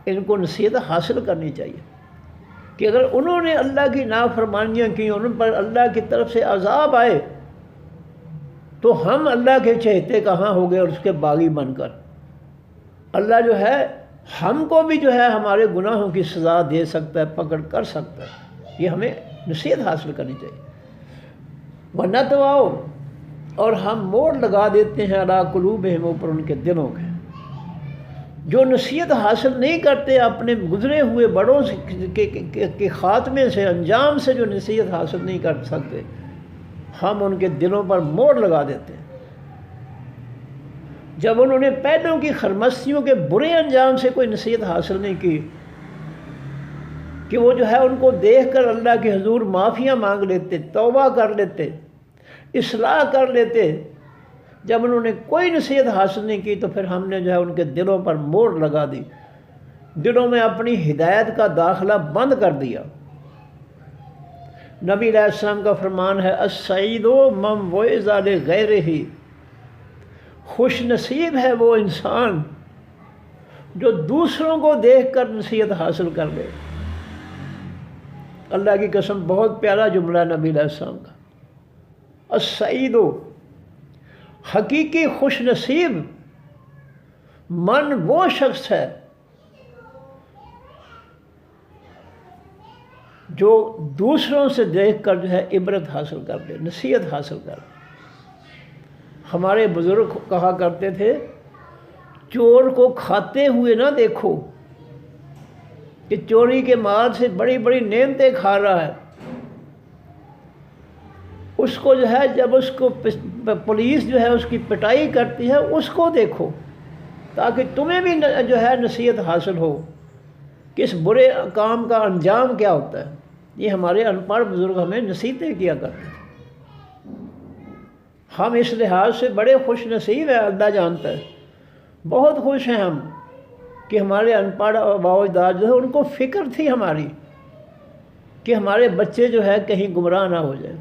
ان کو نصیحت حاصل کرنی چاہیے کہ اگر انہوں نے اللہ کی نافرمانیاں کی، ان پر اللہ کی طرف سے عذاب آئے، تو ہم اللہ کے چہتے کہاں ہو گئے اور اس کے باغی بن کر؟ اللہ جو ہے ہم کو بھی جو ہے ہمارے گناہوں کی سزا دے سکتا ہے، پکڑ کر سکتا ہے۔ یہ ہمیں نصیحت حاصل کرنی چاہیے۔ وَنَتْوَعُ، اور ہم موڑ لگا دیتے ہیں عَلَىٰ قُلُوبِهِمْ، اوپر ان کے دلوں کے۔ جو نصیحت حاصل نہیں کرتے، اپنے گزرے ہوئے بڑوں کے خاتمے سے، انجام سے جو نصیحت حاصل نہیں کر سکتے، ہم ان کے دلوں پر موڑ لگا دیتے ہیں۔ جب انہوں نے پہلوں کی خرمستیوں کے برے انجام سے کوئی نصیحت حاصل نہیں کی کہ وہ جو ہے ان کو دیکھ کر اللہ کے حضور معافیاں مانگ لیتے، توبہ کر لیتے، اصلاح کر لیتے، جب انہوں نے کوئی نصیحت حاصل نہیں کی تو پھر ہم نے جو ہے ان کے دلوں پر موڑ لگا دی، دلوں میں اپنی ہدایت کا داخلہ بند کر دیا۔ نبی علیہ السلام کا فرمان ہے السعید من وعظ لغیرہ، خوش نصیب ہے وہ انسان جو دوسروں کو دیکھ کر نصیحت حاصل کر لے۔ اللہ کی قسم بہت پیارا جملہ نبی علیہ السلام کا۔ السعید، حقیقی خوش نصیب، من وہ شخص ہے جو دوسروں سے دیکھ کر جو ہے عبرت حاصل کر لے، نصیحت حاصل کر لے۔ ہمارے بزرگ کہا کرتے تھے چور کو کھاتے ہوئے نہ دیکھو کہ چوری کے مال سے بڑی بڑی نعمتیں کھا رہا ہے، اس کو جو ہے جب اس کو پولیس جو ہے اس کی پٹائی کرتی ہے اس کو دیکھو، تاکہ تمہیں بھی جو ہے نصیحت حاصل ہو کہ اس برے کام کا انجام کیا ہوتا ہے۔ یہ ہمارے ان پڑھ بزرگ ہمیں نصیحتیں کیا کرتے ہیں۔ ہم اس لحاظ سے بڑے خوش نصیب ہیں، اللہ جانتا ہے، بہت خوش ہیں ہم کہ ہمارے ان پڑھ آباء و اجداد جو ہے ان کو فکر تھی ہماری کہ ہمارے بچے جو ہے کہیں گمراہ نہ ہو جائیں،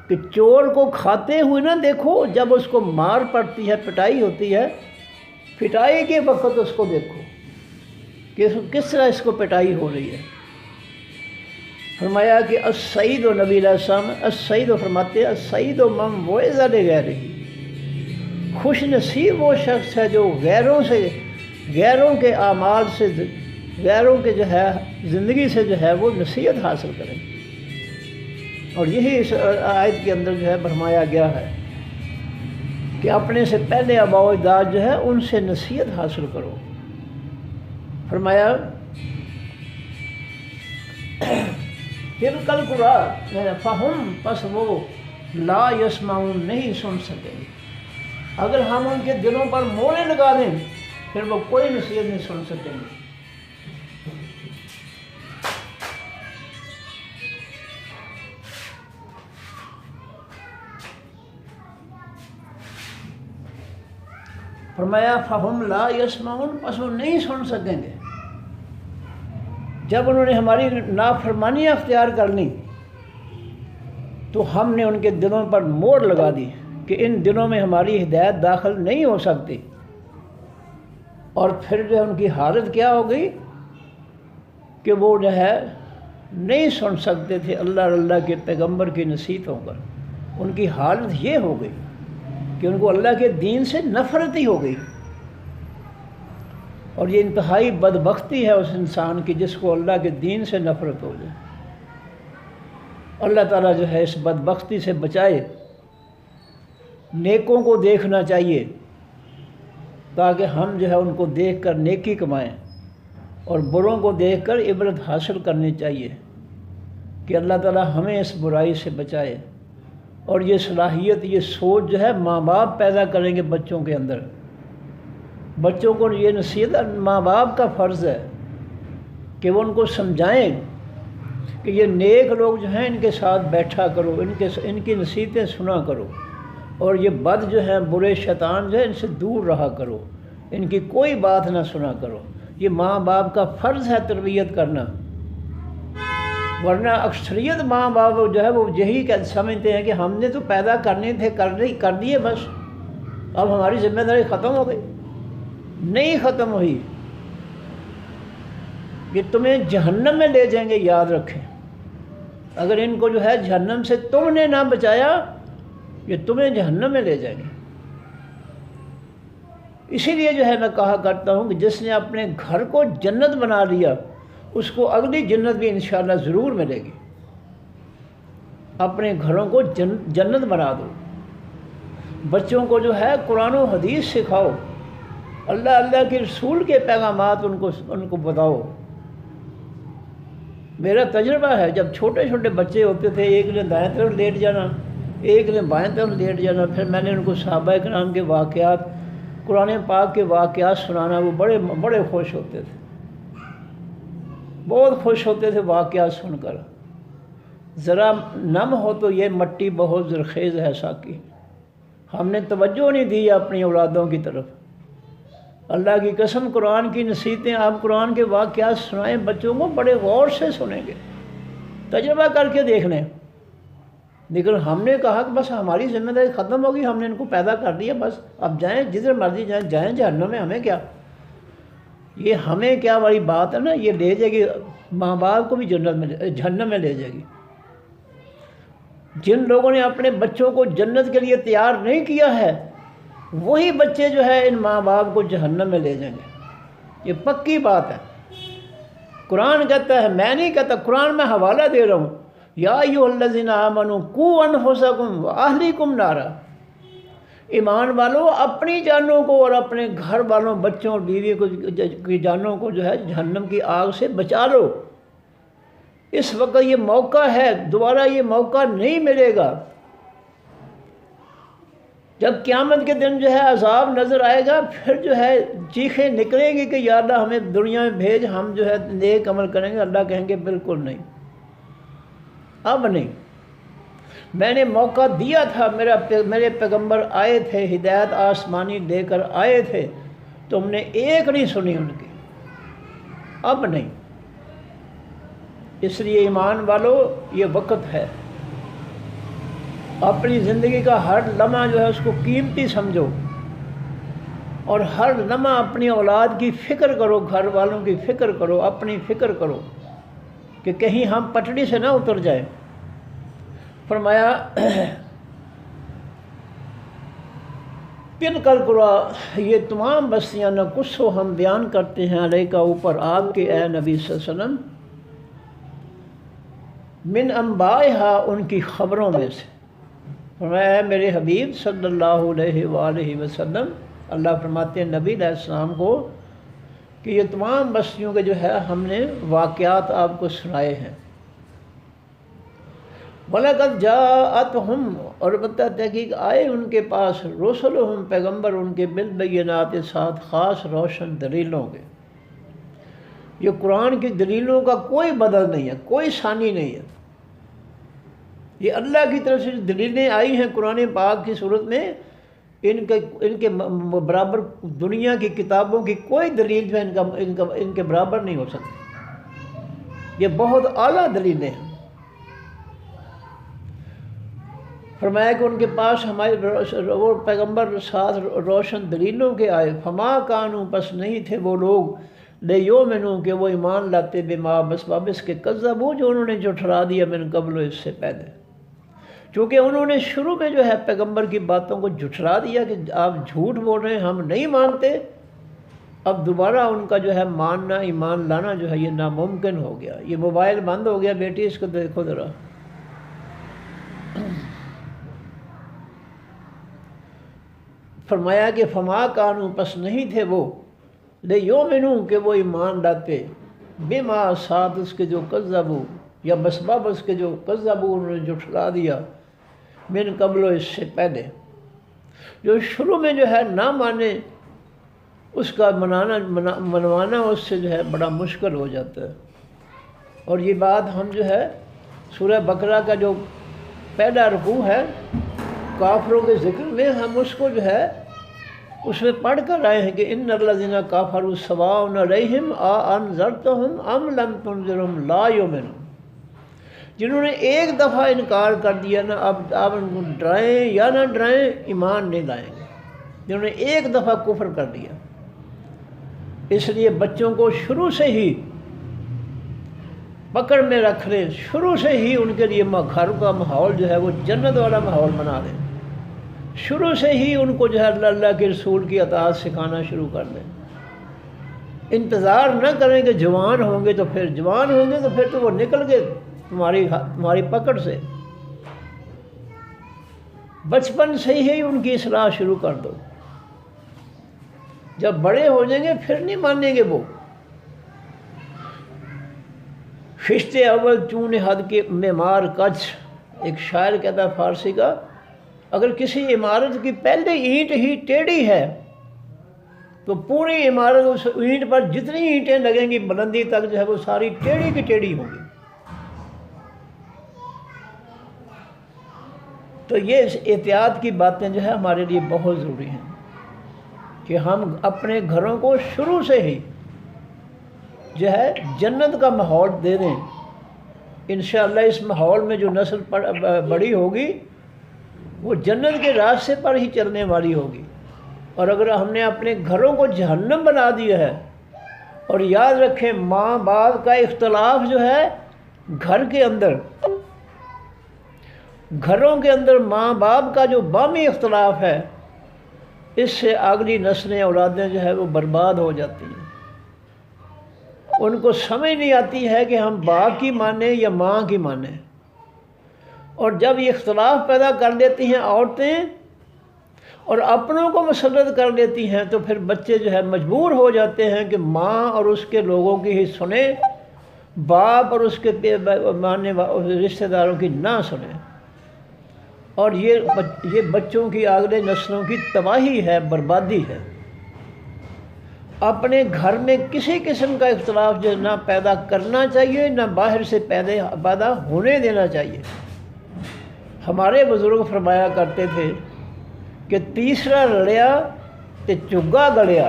کہ چور کو کھاتے ہوئے نہ دیکھو، جب اس کو مار پڑتی ہے، پٹائی ہوتی ہے، پٹائی کے وقت اس کو دیکھو کہ کس طرح اس کو پٹائی ہو رہی ہے۔ فرمایا کہ السعید، نبی علیہ السلام السعید فرماتے ہیں السعید من وعظ لغیرہ، خوش نصیب وہ شخص ہے جو غیروں کے اعمال سے، غیروں کے جو ہے زندگی سے جو ہے وہ نصیحت حاصل کریں۔ اور یہی اس آیت کے اندر جو ہے فرمایا گیا ہے کہ اپنے سے پہلے آباء و اجداد جو ہے ان سے نصیحت حاصل کرو۔ فرمایا تلک القری فہم، پس وہ لا یسمعون نہیں سن سکیں۔ اگر ہم ان کے دلوں پر موریں لگا دیں پھر وہ کوئی نصیحت نہیں سن سکیں گے۔ فرمایا فہم لا یسمعون، پس وہ نہیں سن سکیں گے۔ جب انہوں نے ہماری نافرمانی اختیار کر لی تو ہم نے ان کے دلوں پر موہر لگا دی کہ ان دلوں میں ہماری ہدایت داخل نہیں ہو سکتی، اور پھر جو ان کی حالت کیا ہو گئی کہ وہ جو ہے نہیں سن سکتے تھے اللہ اور اللہ کے پیغمبر کی نصیحتوں پر۔ ان کی حالت یہ ہو گئی کہ ان کو اللہ کے دین سے نفرت ہی ہو گئی، اور یہ انتہائی بدبختی ہے اس انسان کی جس کو اللہ کے دین سے نفرت ہو جائے۔ اللہ تعالیٰ جو ہے اس بدبختی سے بچائے۔ نیکوں کو دیکھنا چاہیے تاکہ ہم جو ہے ان کو دیکھ کر نیکی کمائیں، اور بروں کو دیکھ کر عبرت حاصل کرنی چاہیے کہ اللہ تعالیٰ ہمیں اس برائی سے بچائے۔ اور یہ صلاحیت، یہ سوچ جو ہے ماں باپ پیدا کریں گے بچوں کے اندر۔ بچوں کو یہ نصیحت ماں باپ کا فرض ہے کہ وہ ان کو سمجھائیں کہ یہ نیک لوگ جو ہیں ان کے ساتھ بیٹھا کرو، ان کی نصیحتیں سنا کرو، اور یہ بد جو ہیں برے شیطان جو ہے ان سے دور رہا کرو، ان کی کوئی بات نہ سنا کرو۔ یہ ماں باپ کا فرض ہے تربیت کرنا، ورنہ اکثریت ماں باپ جو ہے وہ یہی سمجھتے ہیں کہ ہم نے تو پیدا کرنے تھے، کر دیے بس، اب ہماری ذمہ داری ختم ہو گئی۔ نہیں ختم ہوئی، یہ تمہیں جہنم میں لے جائیں گے، یاد رکھیں۔ اگر ان کو جو ہے جہنم سے تم نے نہ بچایا، یہ تمہیں جہنم میں لے جائیں گے۔ اسی لیے جو ہے میں کہا کرتا ہوں کہ جس نے اپنے گھر کو جنت بنا لیا اس کو اگلی جنت بھی انشاءاللہ ضرور ملے گی۔ اپنے گھروں کو جنت بنا دو، بچوں کو جو ہے قرآن و حدیث سکھاؤ، اللہ کے رسول کے پیغامات ان کو بتاؤ۔ میرا تجربہ ہے، جب چھوٹے چھوٹے بچے ہوتے تھے، ایک نے دائیں طرف لیٹ جانا، ایک نے بائیں طرف لیٹ جانا، پھر میں نے ان کو صحابہ کرام کے واقعات، قرآن پاک کے واقعات سنانا، وہ بڑے خوش ہوتے تھے، بہت خوش ہوتے تھے واقعات سن کر۔ ذرا نم ہو تو یہ مٹی بہت زرخیز ہے ساقی، ہم نے توجہ نہیں دی اپنی اولادوں کی طرف۔ اللہ کی قسم قرآن کی نصیحتیں، آپ قرآن کے واقعات سنائیں بچوں کو، بڑے غور سے سنیں گے، تجربہ کر کے دیکھ لیں۔ لیکن ہم نے کہا کہ بس ہماری ذمہ داری ختم ہوگی، ہم نے ان کو پیدا کر دیا، بس اب جائیں جدھر مرضی جائیں جہنم میں، ہمیں کیا، یہ ہمیں کیا والی بات ہے نا، یہ لے جائے گی ماں باپ کو بھی جہنم میں لے جائے گی۔ جن لوگوں نے اپنے بچوں کو جنت کے لیے تیار نہیں کیا ہے، وہی بچے جو ہے ان ماں باپ کو جہنم میں لے جائیں گے، یہ پکی بات ہے۔ قرآن کہتا ہے، میں نہیں کہتا، قرآن میں حوالہ دے رہا ہوں، یا ایھا الذین آمنوا قوا انفسکم واہلیکم نارا، ایمان والو اپنی جانوں کو اور اپنے گھر والوں، بچوں اور بیوی کی جانوں کو جو ہے جہنم کی آگ سے بچا لو۔ اس وقت یہ موقع ہے، دوبارہ یہ موقع نہیں ملے گا۔ جب قیامت کے دن جو ہے عذاب نظر آئے گا، پھر جو ہے چیخیں نکلیں گی کہ یا اللہ ہمیں دنیا میں بھیج، ہم جو ہے نیک عمل کریں گے۔ اللہ کہیں گے بالکل نہیں، اب نہیں، میں نے موقع دیا تھا، میرے پیغمبر آئے تھے، ہدایت آسمانی لے کر آئے تھے، تم نے ایک نہیں سنی ان کی، اب نہیں۔ اس لیے ایمان والو یہ وقت ہے، اپنی زندگی کا ہر لمحہ جو ہے اس کو قیمتی سمجھو، اور ہر لمحہ اپنی اولاد کی فکر کرو، گھر والوں کی فکر کرو، اپنی فکر کرو کہ کہیں ہم پٹڑی سے نہ اتر جائیں۔ فرمایا تلک القری، یہ تمام بستیاں نقص ہم بیان کرتے ہیں علیکہ اوپر آپ کے اے نبی صلی اللہ علیہ وسلم، من انبائہا ان کی خبروں میں سے۔ فرمایا اے میرے حبیب صلی اللہ علیہ وآلہ وسلم، اللہ فرماتے ہیں نبی علیہ السلام کو کہ یہ تمام بستیوں کے جو ہے ہم نے واقعات آپ کو سنائے ہیں۔ وَلَقَدْ جَاءَتْهُمْ، اور البتہ تحقیق آئے ان کے پاس، رسلہم پیغمبر ان کے بالبینات ساتھ خاص روشن دلیلوں کے۔ یہ قرآن کی دلیلوں کا کوئی بدل نہیں ہے، کوئی ثانی نہیں ہے، یہ اللہ کی طرف سے دلیلیں آئی ہیں قرآن پاک کی صورت میں، ان کے برابر دنیا کی کتابوں کی کوئی دلیل جو ہے ان کے برابر نہیں ہو سکتی، یہ بہت اعلیٰ دلیلیں ہیں۔ فرمایا کہ ان کے پاس ہمارے وہ پیغمبر ساتھ روشن دلیلوں کے آئے، فما کانوا، پس نہیں تھے وہ لوگ، لیؤمنوا، کہ وہ ایمان لاتے، بما، بسبب اس کے، کذبوا، جو انہوں نے جھٹلا دیا، من قبل، اس سے پہلے، چونکہ انہوں نے شروع میں جو ہے پیغمبر کی باتوں کو جھٹلا دیا کہ آپ جھوٹ بول رہے ہیں، ہم نہیں مانتے، اب دوبارہ ان کا جو ہے ماننا، ایمان لانا جو ہے یہ ناممکن ہو گیا۔ یہ موبائل بند ہو گیا، بیٹی اس کو دیکھو ذرا، فرمایا کہ فما کانوا، پس نہیں تھے وہ، لیؤمنوا، کہ وہ ایمان لاتے، بما، ساتھ اس کے جو کذبوا، یا بسبب اس کے جو کذبوا، انہوں نے جھٹلا دیا، من قبل، اس سے پہلے، جو شروع میں جو ہے نہ مانے، اس کا منوانا اس سے جو ہے بڑا مشکل ہو جاتا ہے۔ اور یہ بات ہم جو ہے سورہ بقرہ کا جو پہلا رکوع ہے کافروں کے ذکر میں، ہم اس کو جو ہے اس میں پڑھ کر آئے ہیں کہ ان الذین کفروا سواء علیہم اانذرتہم ام لم تنذرہم لا یؤمنون، جنہوں نے ایک دفعہ انکار کر دیا نا، اب آپ ان کو ڈرائیں یا نہ ڈرائیں، ایمان نہیں لائیں گے، جنہوں نے ایک دفعہ کفر کر دیا۔ اس لیے بچوں کو شروع سے ہی پکڑ میں رکھ لیں، شروع سے ہی ان کے لیے گھر کا ماحول جو ہے وہ جنت والا ماحول بنا دیں، شروع سے ہی ان کو جو ہے اللہ کے رسول کی اطاعت سکھانا شروع کر دیں۔ انتظار نہ کریں کہ جوان ہوں گے تو پھر تو وہ نکل گئے تمہاری پکڑ سے، بچپن سے ہی ان کی اصلاح شروع کر دو، جب بڑے ہو جائیں گے پھر نہیں مانیں گے وہ۔ خشت اول چون حد کے معمار کچھ، ایک شاعر کہتا ہے فارسی کا، اگر کسی عمارت کی پہلے اینٹ ہی ٹیڑھی ہے تو پوری عمارت اس اینٹ پر جتنی اینٹیں لگیں گی بلندی تک جو ہے وہ ساری ٹیڑھی کی ٹیڑھی ہوں گی۔ تو یہ احتیاط کی باتیں جو ہے ہمارے لیے بہت ضروری ہیں کہ ہم اپنے گھروں کو شروع سے ہی جو ہے جنت کا ماحول دے دیں۔ انشاءاللہ اس ماحول میں جو نسل بڑی ہوگی وہ جنت کے راستے پر ہی چلنے والی ہوگی۔ اور اگر ہم نے اپنے گھروں کو جہنم بنا دیا ہے، اور یاد رکھیں ماں باپ کا اختلاف جو ہے گھروں کے اندر ماں باپ کا جو باہمی اختلاف ہے، اس سے اگلی نسلیں اولادیں جو ہے وہ برباد ہو جاتی ہیں۔ ان کو سمجھ نہیں آتی ہے کہ ہم باپ کی مانیں یا ماں کی مانیں، اور جب یہ اختلاف پیدا کر لیتی ہیں عورتیں اور اپنوں کو مسلط کر لیتی ہیں، تو پھر بچے جو ہے مجبور ہو جاتے ہیں کہ ماں اور اس کے لوگوں کی ہی سنیں، باپ اور اس کے ماننے رشتہ داروں کی نہ سنیں، اور یہ بچوں کی اگلے نسلوں کی تباہی ہے، بربادی ہے۔ اپنے گھر میں کسی قسم کا اختلاف جو نہ پیدا کرنا چاہیے، نہ باہر سے پیدا ہونے دینا چاہیے۔ ہمارے بزرگ فرمایا کرتے تھے کہ تیسرا لڑیا تے چگا گڑیا۔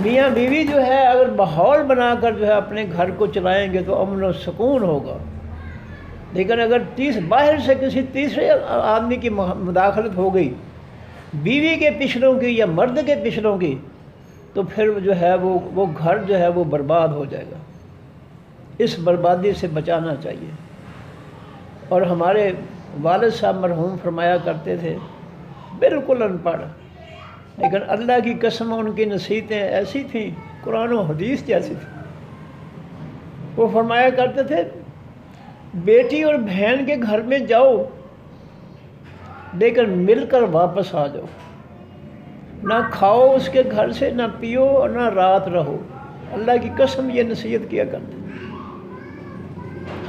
میاں بیوی جو ہے اگر ماحول بنا کر جو ہے اپنے گھر کو چلائیں گے تو امن و سکون ہوگا، لیکن اگر باہر سے کسی تیسرے آدمی کی مداخلت ہو گئی، بیوی کے پچھلوں کی یا مرد کے پچھلوں کی، تو پھر جو ہے وہ گھر جو ہے وہ برباد ہو جائے گا۔ اس بربادی سے بچانا چاہیے۔ اور ہمارے والد صاحب مرحوم فرمایا کرتے تھے، بالکل ان پڑھ، لیکن اللہ کی قسم ان کی نصیحتیں ایسی تھیں، قرآن و حدیث جیسی تھیں۔ وہ فرمایا کرتے تھے بیٹی اور بہن کے گھر میں جاؤ لیکن مل کر واپس آ جاؤ، نہ کھاؤ اس کے گھر سے، نہ پیو اور نہ رات رہو۔ اللہ کی قسم یہ نصیحت کیا کرتے۔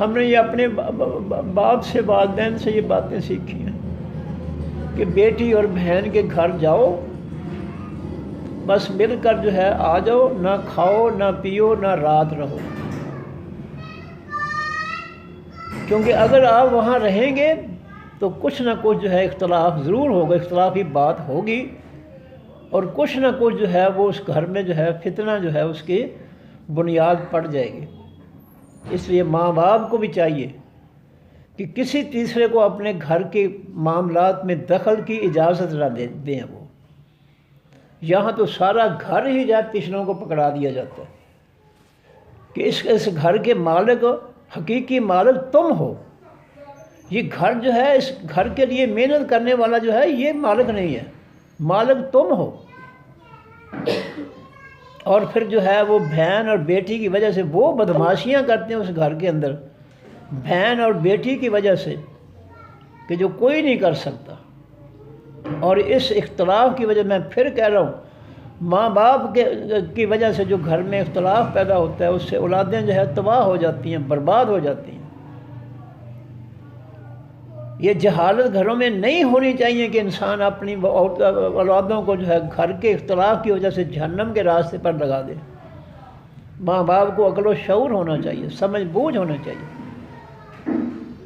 ہم نے یہ اپنے باپ سے والدین سے یہ باتیں سیکھی ہیں کہ بیٹی اور بہن کے گھر جاؤ، بس مل کر جو ہے آ جاؤ، نہ کھاؤ نہ پیو نہ رات رہو، کیونکہ اگر آپ وہاں رہیں گے تو کچھ نہ کچھ جو ہے اختلاف ضرور ہوگا، اختلافی بات ہوگی، اور کچھ نہ کچھ جو ہے وہ اس گھر میں جو ہے فتنہ جو ہے اس کی بنیاد پڑ جائے گی۔ اس لیے ماں باپ کو بھی چاہیے کہ کسی تیسرے کو اپنے گھر کے معاملات میں دخل کی اجازت نہ دیں۔ وہ یہاں تو سارا گھر ہی جائے پچھلوں کو پکڑا دیا جاتا ہے کہ اس گھر کے مالک، حقیقی مالک تم ہو، یہ گھر جو ہے اس گھر کے لیے محنت کرنے والا جو ہے یہ مالک نہیں ہے، مالک تم ہو۔ اور پھر جو ہے وہ بہن اور بیٹی کی وجہ سے وہ بدماشیاں کرتے ہیں اس گھر کے اندر، بہن اور بیٹی کی وجہ سے، کہ جو کوئی نہیں کر سکتا۔ اور اس اختلاف کی وجہ، میں پھر کہہ رہا ہوں، ماں باپ کی وجہ سے جو گھر میں اختلاف پیدا ہوتا ہے اس سے اولادیں جو ہے تباہ ہو جاتی ہیں، برباد ہو جاتی ہیں۔ یہ جہالت گھروں میں نہیں ہونی چاہیے کہ انسان اپنی اولادوں کو جو ہے گھر کے اختلاف کی وجہ سے جہنم کے راستے پر لگا دے۔ ماں باپ کو عقل و شعور ہونا چاہیے، سمجھ بوجھ ہونا چاہیے۔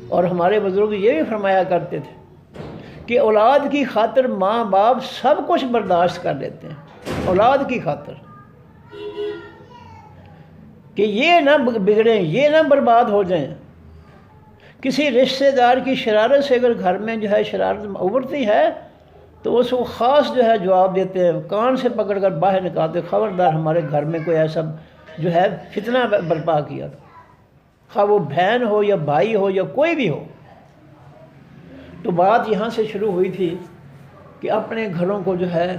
اور ہمارے بزرگ یہ بھی فرمایا کرتے تھے کہ اولاد کی خاطر ماں باپ سب کچھ برداشت کر لیتے ہیں، اولاد کی خاطر، کہ یہ نہ بگڑیں، یہ نہ برباد ہو جائیں۔ کسی رشتہ دار کی شرارت سے اگر گھر میں جو ہے شرارت ابھرتی ہے تو اس کو خاص جو ہے جواب دیتے ہیں، کان سے پکڑ کر باہر نکالتے، خبردار ہمارے گھر میں کوئی ایسا جو ہے فتنہ برپا کیا تھا، خواہ وہ بہن ہو یا بھائی ہو یا کوئی بھی ہو۔ تو بات یہاں سے شروع ہوئی تھی کہ اپنے گھروں کو جو ہے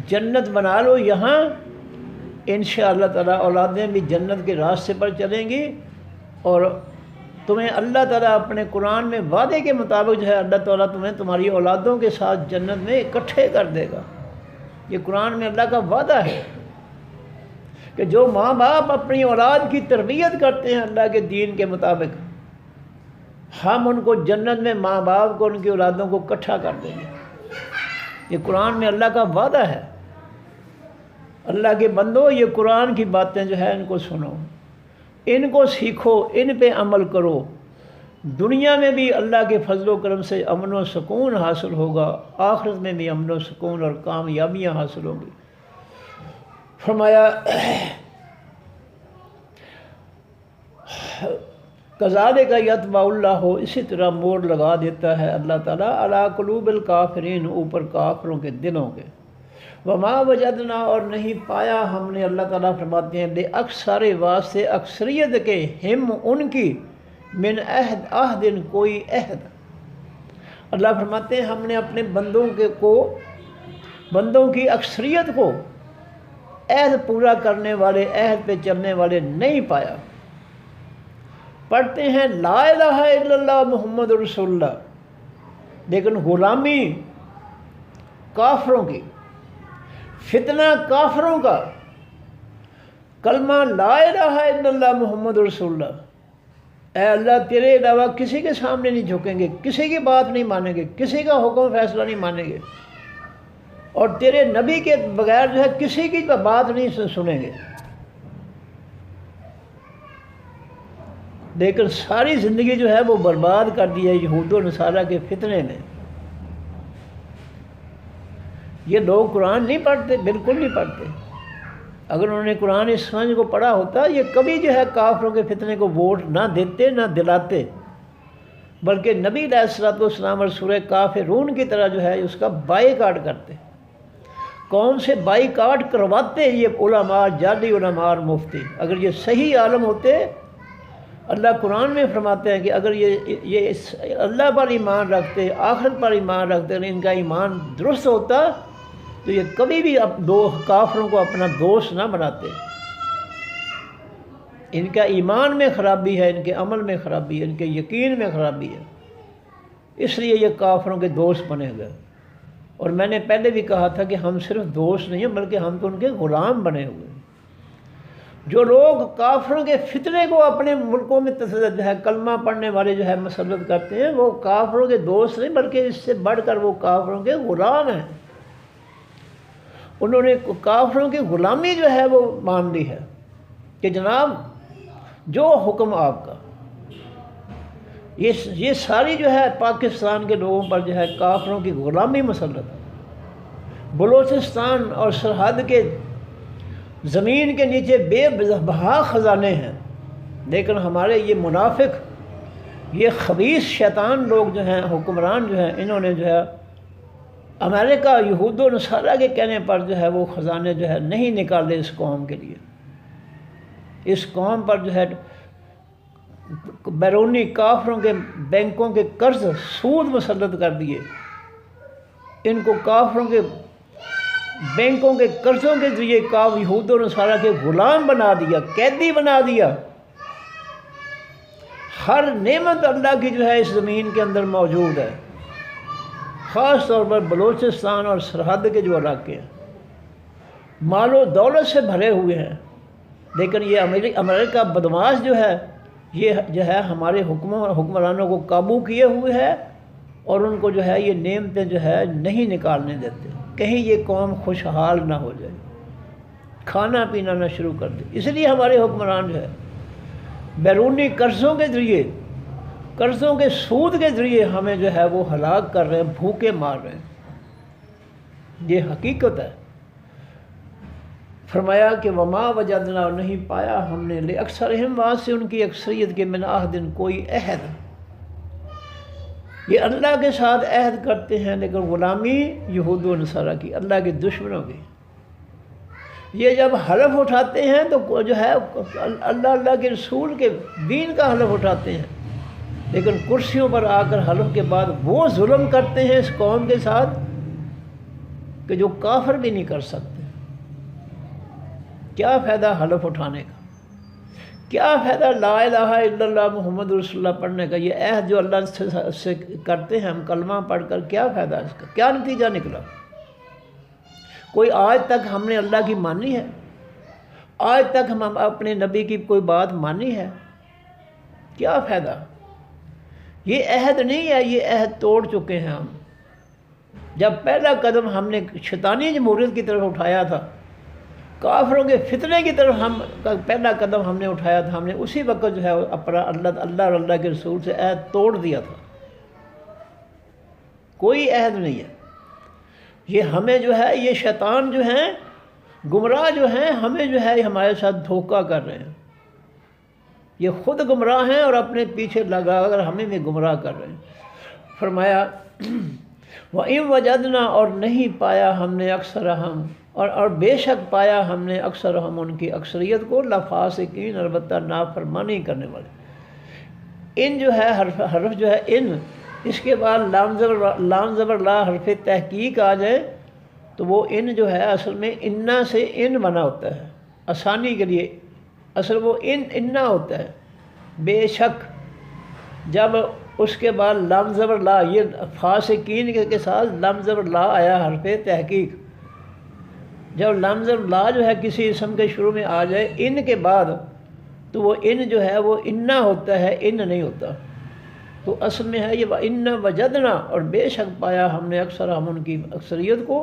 جنت بنا لو یہاں، انشاءاللہ تعالیٰ اولادیں بھی جنت کے راستے پر چلیں گی، اور تمہیں اللہ تعالیٰ اپنے قرآن میں وعدے کے مطابق جو ہے اللہ تعالیٰ تمہیں تمہاری اولادوں کے ساتھ جنت میں اکٹھے کر دے گا۔ یہ قرآن میں اللہ کا وعدہ ہے کہ جو ماں باپ اپنی اولاد کی تربیت کرتے ہیں اللہ کے دین کے مطابق، ہم ان کو جنت میں ماں باپ کو ان کی اولادوں کو اکٹھا کر دیں گے۔ یہ قرآن میں اللہ کا وعدہ ہے۔ اللہ کے بندو، یہ قرآن کی باتیں جو ہے ان کو سنو، ان کو سیکھو، ان پہ عمل کرو، دنیا میں بھی اللہ کے فضل و کرم سے امن و سکون حاصل ہوگا، آخرت میں بھی امن و سکون اور کامیابیاں حاصل ہوں گی۔ فرمایا کذالک یطبع اللہ، اسی طرح مور لگا دیتا ہے اللہ تعالیٰ علی قلوب الکافرین، اوپر کافروں کے دلوں کے۔ وما وجدنا، اور نہیں پایا ہم نے، اللہ تعالیٰ فرماتے ہیں لے اکثر واسطے اکثریت کے، ہم ان کی، من عہد کوئی عہد۔ اللہ فرماتے ہیں ہم نے اپنے بندوں کی اکثریت کو عہد پورا کرنے والے، عہد پہ چلنے والے نہیں پایا۔ پڑھتے ہیں لا الہ الا اللہ محمد رسول اللہ، لیکن غلامی کافروں کی، فتنہ کافروں کا، کلمہ لا الہ الا اللہ محمد رسول اللہ، اے اللہ تیرے علاوہ کسی کے سامنے نہیں جھکیں گے، کسی کی بات نہیں مانیں گے، کسی کا حکم فیصلہ نہیں مانیں گے، اور تیرے نبی کے بغیر جو ہے کسی کی بات نہیں سنیں گے۔ لیکن ساری زندگی جو ہے وہ برباد کر دی ہے یہود و نصارہ کے فتنے میں۔ یہ لوگ قرآن نہیں پڑھتے، بالکل نہیں پڑھتے۔ اگر انہوں نے قرآن اس سمجھ کو پڑھا ہوتا یہ کبھی جو ہے کافروں کے فتنے کو ووٹ نہ دیتے نہ دلاتے، بلکہ نبی علیہ الصلوۃ والسلام اور سورہ کافرون کی طرح جو ہے اس کا بائیکاٹ کرتے، قوم سے بائیکاٹ کرواتے یہ علماء، جعلی علماء اور مفتی۔ اگر یہ صحیح عالم ہوتے، اللہ قرآن میں فرماتے ہیں کہ اگر یہ اللہ پر ایمان رکھتے، آخرت پر ایمان رکھتے، ان کا ایمان درست ہوتا تو یہ کبھی بھی کافروں کو اپنا دوست نہ بناتے۔ ان کا ایمان میں خرابی ہے، ان کے عمل میں خرابی ہے، ان کے یقین میں خرابی ہے، اس لیے یہ کافروں کے دوست بنے گئے۔ اور میں نے پہلے بھی کہا تھا کہ ہم صرف دوست نہیں ہیں بلکہ ہم تو ان کے غلام بنے ہوئے ہیں۔ جو لوگ کافروں کے فتنے کو اپنے ملکوں میں جو ہے کلمہ پڑھنے والے جو ہے مسلط کرتے ہیں، وہ کافروں کے دوست نہیں بلکہ اس سے بڑھ کر وہ کافروں کے غلام ہیں۔ انہوں نے کافروں کی غلامی جو ہے وہ مان لی ہے کہ جناب جو حکم آپ کا، یہ ساری جو ہے پاکستان کے لوگوں پر جو ہے کافروں کی غلامی مسلط ہے۔ بلوچستان اور سرحد کے زمین کے نیچے بے بہا خزانے ہیں، لیکن ہمارے یہ منافق، یہ خبیث شیطان لوگ جو ہیں، حکمران جو ہیں، انہوں نے جو ہے امریکہ یہود و نصارہ کے کہنے پر جو ہے وہ خزانے جو ہے نہیں نکالے اس قوم کے لیے۔ اس قوم پر جو ہے بیرونی کافروں کے بینکوں کے قرض سود مسلط کر دیے، ان کو کافروں کے بینکوں کے قرضوں کے ذریعے یہود و نصارہ کے غلام بنا دیا، قیدی بنا دیا۔ ہر نعمت اللہ کی جو ہے اس زمین کے اندر موجود ہے، خاص طور پر بلوچستان اور سرحد کے جو علاقے ہیں مال و دولت سے بھرے ہوئے ہیں، لیکن یہ امریکہ بدماش جو ہے، یہ جو ہے ہمارے حکمرانوں کو قابو کیے ہوئے ہے، اور ان کو جو ہے یہ نعمتیں جو ہے نہیں نکالنے دیتے، کہیں یہ قوم خوشحال نہ ہو جائے، کھانا پینا نہ شروع کر دے۔ اس لیے ہمارے حکمران جو ہے بیرونی قرضوں کے ذریعے، قرضوں کے سود کے ذریعے ہمیں جو ہے وہ ہلاک کر رہے ہیں، بھوکے مار رہے ہیں۔ یہ حقیقت ہے۔ فرمایا کہ وما وجدنا، نہیں پایا ہم نے لأکثرہم، وہاں سے ان کی اکثریت کے من عہد، کوئی عہد۔ یہ اللہ کے ساتھ عہد کرتے ہیں لیکن غلامی یہود و نصارہ کی، اللہ کے دشمنوں کی۔ یہ جب حلف اٹھاتے ہیں تو جو ہے اللہ کے رسول کے دین کا حلف اٹھاتے ہیں، لیکن کرسیوں پر آ کر حلف کے بعد وہ ظلم کرتے ہیں اس قوم کے ساتھ کہ جو کافر بھی نہیں کر سکتے۔ کیا فائدہ حلف اٹھانے کا؟ کیا فائدہ لا الہ الا اللہ محمد رسول اللہ پڑھنے کا؟ یہ عہد جو اللہ سے کرتے ہیں ہم کلمہ پڑھ کر، کیا فائدہ اس کا؟ کیا نتیجہ نکلا؟ کوئی آج تک ہم نے اللہ کی مانی ہے؟ آج تک ہم اپنے نبی کی کوئی بات مانی ہے؟ کیا فائدہ؟ یہ عہد نہیں ہے، یہ عہد توڑ چکے ہیں ہم۔ جب پہلا قدم ہم نے شیطانی جمہوریت کی طرف اٹھایا تھا، کافروں کے فتنے کی طرف پہلا قدم ہم نے اٹھایا تھا، ہم نے اسی وقت جو ہے اپنا اللہ اور اللہ کے رسول سے عہد توڑ دیا تھا۔ کوئی عہد نہیں ہے۔ یہ ہمیں جو ہے یہ شیطان جو ہیں، گمراہ جو ہیں، ہمیں جو ہے ہمارے ساتھ دھوکہ کر رہے ہیں۔ یہ خود گمراہ ہیں اور اپنے پیچھے لگا کر ہمیں بھی گمراہ کر رہے ہیں۔ فرمایا وَإِن وَجَدْنَا، اور نہیں پایا ہم نے اکثرہم، اور بے شک پایا ہم نے اکثرہم ان کی اکثریت کو لفاسقین، البتہ نافرمانی کرنے والے۔ ان جو ہے حرف جو ہے ان، اس کے بعد لام زبر لا حرف تحقیق آ جائے تو وہ ان جو ہے اصل میں انا سے ان بنا ہوتا ہے، آسانی کے لیے اصل وہ انا ہوتا ہے۔ بے شک، جب اس کے بعد لام زبر لا، یہ فاسقین کے ساتھ لام زبر لا آیا حرف تحقیق، جب لام زبر لا جو ہے کسی اسم کے شروع میں آ جائے ان کے بعد تو وہ ان جو ہے وہ انا ہوتا ہے، ان نہیں ہوتا۔ تو اصل میں ہے یہ وَإِنَّ وَجَدْنَا، اور بے شک پایا ہم نے اکثر ہم ان کی اکثریت کو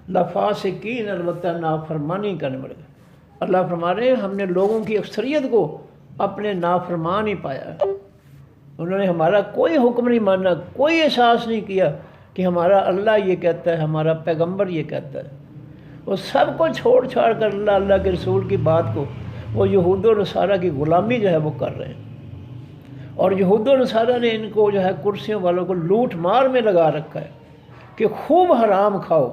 لفاسقین، البتہ نافرمانی کرنے والے۔ اللہ فرما رہے ہیں ہم نے لوگوں کی اکثریت کو اپنے نافرمان ہی پایا ہے۔ انہوں نے ہمارا کوئی حکم نہیں مانا، کوئی احساس نہیں کیا کہ ہمارا اللہ یہ کہتا ہے، ہمارا پیغمبر یہ کہتا ہے۔ وہ سب کو چھوڑ چھاڑ کر اللہ کے رسول کی بات کو وہ یہود و نصارہ کی غلامی جو ہے وہ کر رہے ہیں، اور یہود و نصارہ نے ان کو جو ہے کرسیوں والوں کو لوٹ مار میں لگا رکھا ہے کہ خوب حرام کھاؤ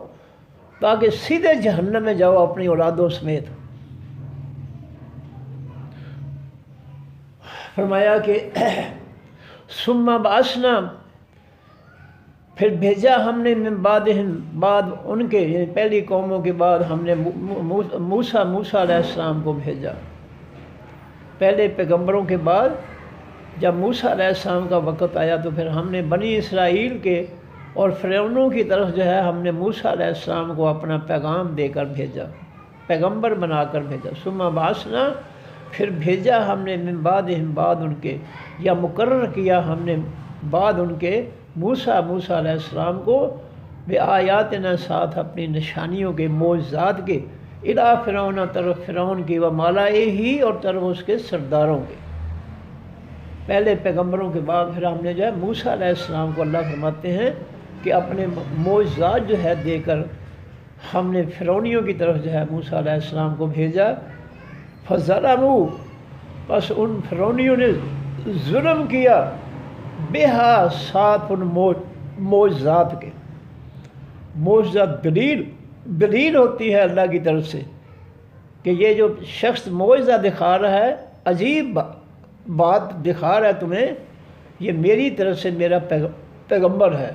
تاکہ سیدھے جہنم میں جاؤ اپنی اولادوں سمیت۔ فرمایا کہ ثم بعثنا، پھر بھیجا ہم نے من بعدہم، بعد ان کے یعنی پہلی قوموں کے بعد ہم نے موسیٰ علیہ السلام کو بھیجا۔ پہلے پیغمبروں کے بعد جب موسیٰ علیہ السلام کا وقت آیا تو پھر ہم نے بنی اسرائیل کے اور فرعونوں کی طرف جو ہے ہم نے موسیٰ علیہ السلام کو اپنا پیغام دے کر بھیجا۔ پیغمبر بنا کر بھیجا، ثم بعثنا پھر بھیجا ہم نے من بعدہم بعد ان کے، یا مقرر کیا ہم نے بعد ان کے موسیٰ علیہ السلام کو بآیاتنا ساتھ اپنی نشانیوں کے معجزات کے، الی فرعون طرف فرعون کی، و ملائہ اور طرف اس کے سرداروں کے۔ پہلے پیغمبروں کے بعد پھر ہم نے جو ہے موسیٰ علیہ السلام کو اللہ فرماتے ہیں کہ اپنے معجزات جو ہے دے کر ہم نے فرعونیوں کی طرف جو ہے موسیٰ علیہ السلام کو بھیجا۔ فظلموا پس ان فرعونیوں نے ظلم کیا، بہا ساتھ ان معجزات کے۔ معجزات دلیل ہوتی ہے اللہ کی طرف سے کہ یہ جو شخص معجزہ دکھا رہا ہے، عجیب بات دکھا رہا ہے تمہیں، یہ میری طرف سے میرا پیغمبر ہے۔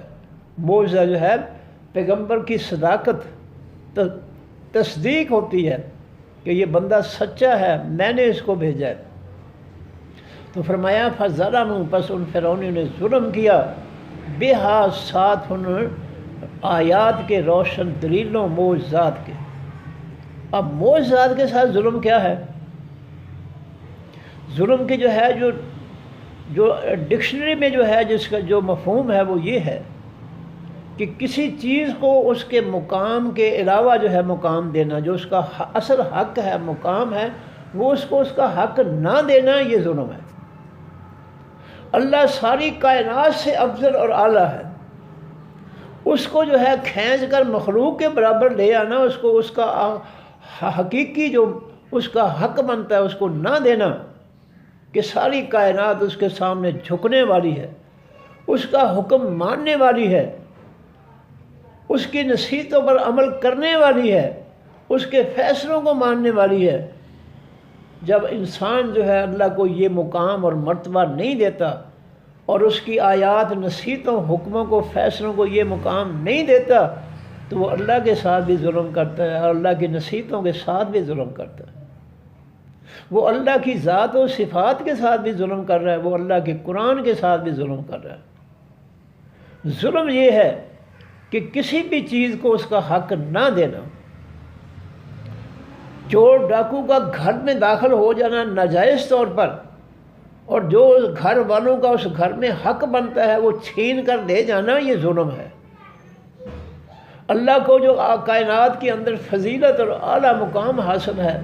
معجزہ جو ہے پیغمبر کی صداقت تصدیق ہوتی ہے کہ یہ بندہ سچا ہے، میں نے اس کو بھیجا ہے۔ تو فرمایا فظلموا پس ان فرعونیوں نے ظلم کیا، بہا ساتھ ان آیات کے، روشن دلیلوں معجزات کے۔ اب معجزات کے ساتھ ظلم کیا ہے؟ ظلم کی جو ہے جو ڈکشنری میں جو ہے جس کا جو مفہوم ہے وہ یہ ہے کہ کسی چیز کو اس کے مقام کے علاوہ جو ہے مقام دینا، جو اس کا اصل حق ہے، مقام ہے، وہ اس کو اس کا حق نہ دینا، یہ ظلم ہے۔ اللہ ساری کائنات سے افضل اور اعلیٰ ہے، اس کو جو ہے کھینچ کر مخلوق کے برابر لے آنا، اس کو اس کا حقیقی جو اس کا حق بنتا ہے اس کو نہ دینا، کہ ساری کائنات اس کے سامنے جھکنے والی ہے، اس کا حکم ماننے والی ہے، اس کی نصیحتوں پر عمل کرنے والی ہے، اس کے فیصلوں کو ماننے والی ہے۔ جب انسان جو ہے اللہ کو یہ مقام اور مرتبہ نہیں دیتا اور اس کی آیات، نصیحتوں، حکموں کو، فیصلوں کو یہ مقام نہیں دیتا، تو وہ اللہ کے ساتھ بھی ظلم کرتا ہے اور اللہ کی نصیحتوں کے ساتھ بھی ظلم کرتا ہے۔ وہ اللہ کی ذات و صفات کے ساتھ بھی ظلم کر رہا ہے، وہ اللہ کے قرآن کے ساتھ بھی ظلم کر رہا ہے۔ ظلم یہ ہے کہ کسی بھی چیز کو اس کا حق نہ دینا۔ چور ڈاکو کا گھر میں داخل ہو جانا ناجائز طور پر، اور جو گھر والوں کا اس گھر میں حق بنتا ہے وہ چھین کر لے جانا، یہ ظلم ہے۔ اللہ کو جو کائنات کے اندر فضیلت اور اعلیٰ مقام حاصل ہے،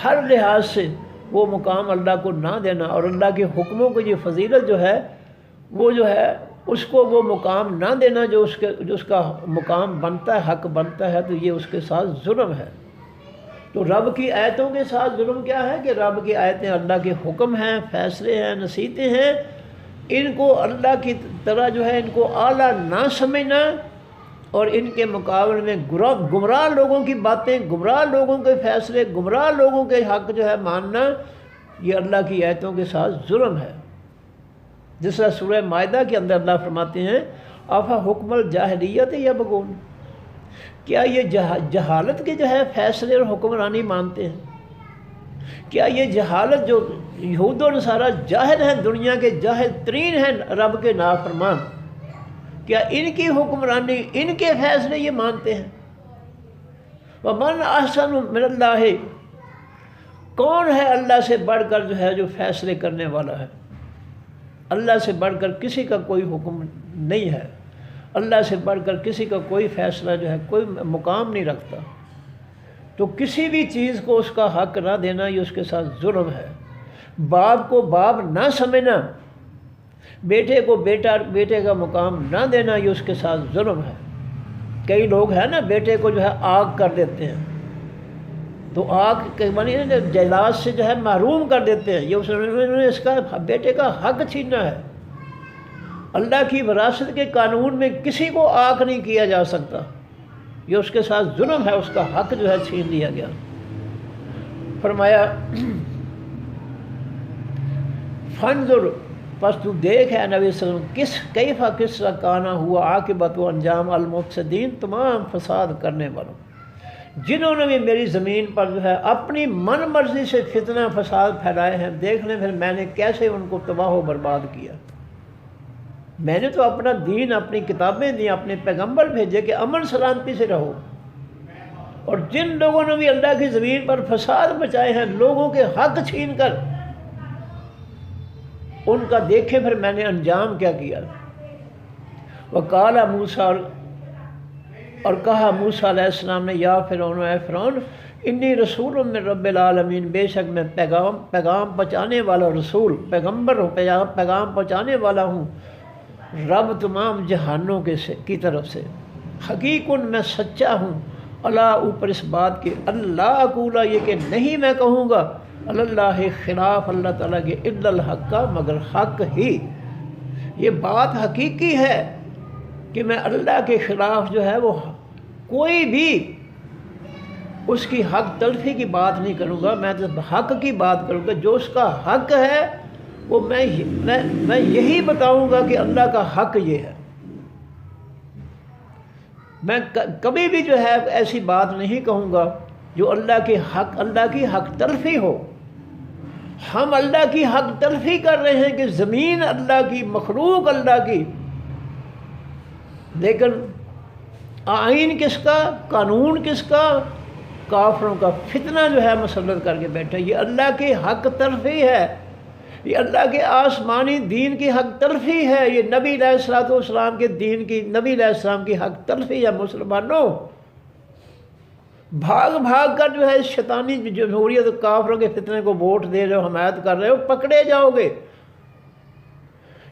ہر لحاظ سے وہ مقام اللہ کو نہ دینا، اور اللہ کے حکموں کو یہ فضیلت جو ہے وہ جو ہے اس کو وہ مقام نہ دینا جو اس کا مقام بنتا ہے، حق بنتا ہے، تو یہ اس کے ساتھ ظلم ہے۔ تو رب کی آیتوں کے ساتھ ظلم کیا ہے کہ رب کی آیتیں اللہ کے حکم ہیں، فیصلے ہیں، نصیحتیں ہیں، ان کو اللہ کی طرح جو ہے ان کو اعلیٰ نہ سمجھنا، اور ان کے مقابلے میں گمراہ لوگوں کی باتیں، گمراہ لوگوں کے فیصلے، گمراہ لوگوں کے حق جو ہے ماننا، یہ اللہ کی آیتوں کے ساتھ ظلم ہے۔ جس طرح سورہ مائدہ کے اندر اللہ فرماتے ہیں آفا حکم الجاہلیت یبغون، کیا یہ جہالت کے جو ہے فیصلے اور حکمرانی مانتے ہیں؟ کیا یہ جہالت جو یہود و نصارہ جاہل ہیں، دنیا کے جاہل ترین ہیں رب کے نافرمان، کیا ان کی حکمرانی، ان کے فیصلے یہ مانتے ہیں؟ وَمَنْ أَحْسَنُ مِنَ اللَّهِ، کون ہے اللہ سے بڑھ کر جو ہے جو فیصلے کرنے والا ہے؟ اللہ سے بڑھ کر کسی کا کوئی حکم نہیں ہے، اللہ سے بڑھ کر کسی کا کوئی فیصلہ جو ہے کوئی مقام نہیں رکھتا۔ تو کسی بھی چیز کو اس کا حق نہ دینا یہ اس کے ساتھ ظلم ہے۔ باپ کو باپ نہ سمجھنا، بیٹے کو بیٹے کا مقام نہ دینا، یہ اس کے ساتھ ظلم ہے۔ کئی لوگ ہیں نا بیٹے کو جو ہے آگ کر دیتے ہیں، تو آگ کے معنی جائیداد سے جو ہے محروم کر دیتے ہیں، یہ انہوں نے اس کا بیٹے کا حق چھیننا ہے۔ اللہ کی وراثت کے قانون میں کسی کو آگ نہیں کیا جا سکتا، یہ اس کے ساتھ ظلم ہے، اس کا حق جو ہے چھین لیا گیا۔ فرمایا فانظر، پس تو دیکھ ہے نبی صلی اللہ علیہ وسلم کیفا کس طرح کانا ہوا عاقبت و انجام المفسدین، تمام فساد کرنے والوں، جنہوں نے بھی میری زمین پر جو ہے اپنی من مرضی سے فتنہ فساد پھیلائے ہیں، دیکھ لیں پھر میں نے کیسے ان کو تباہ و برباد کیا۔ میں نے تو اپنا دین، اپنی کتابیں دی، اپنے پیغمبر بھیجے کہ امن سلامتی سے رہو، اور جن لوگوں نے بھی اللہ کی زمین پر فساد مچائے ہیں لوگوں کے حق چھین کر، ان کا دیکھیں پھر میں نے انجام کیا کیا۔ وقال موسیٰ، اور کہا موسیٰ علیہ السلام نے، یا فرعون، اے فرعون، انی رسول من رب العالمین، بے شک میں پیغام پہنچانے والا رسول، پیغمبر ہوں، پیغام پہنچانے والا ہوں رب تمام جہانوں کی طرف سے۔ حقیقاً میں سچا ہوں، اللہ اوپر اس بات کے، اللہ اقولا یہ کہ نہیں میں کہوں گا، اللہ خلاف اللہ تعالیٰ کے، الا الحق کا مگر حق ہی۔ یہ بات حقیقی ہے کہ میں اللہ کے خلاف جو ہے وہ کوئی بھی اس کی حق تلفی کی بات نہیں کروں گا، میں تو حق کی بات کروں گا۔ جو اس کا حق ہے وہ میں یہی بتاؤں گا کہ اللہ کا حق یہ ہے۔ میں کبھی بھی جو ہے ایسی بات نہیں کہوں گا جو اللہ کی حق تلفی ہو۔ ہم اللہ کی حق تلفی کر رہے ہیں کہ زمین اللہ کی، مخلوق اللہ کی، لیکن آئین کس کا، قانون کس کا؟ کافروں کا فتنہ جو ہے مسلط کر کے بیٹھا۔ یہ اللہ کی حق تلفی ہے، یہ اللہ کے آسمانی دین کی حق تلفی ہے، یہ نبی علیہ الصلوۃ والسلام کے دین کی، نبی علیہ السلام کی حق تلفی ہے۔ مسلمانوں، بھاگ کر جو ہے اس شیطانی جمہوریت کافروں کے فتنے کو ووٹ دے رہے ہو، حمایت کر رہے ہو، پکڑے جاؤ گے۔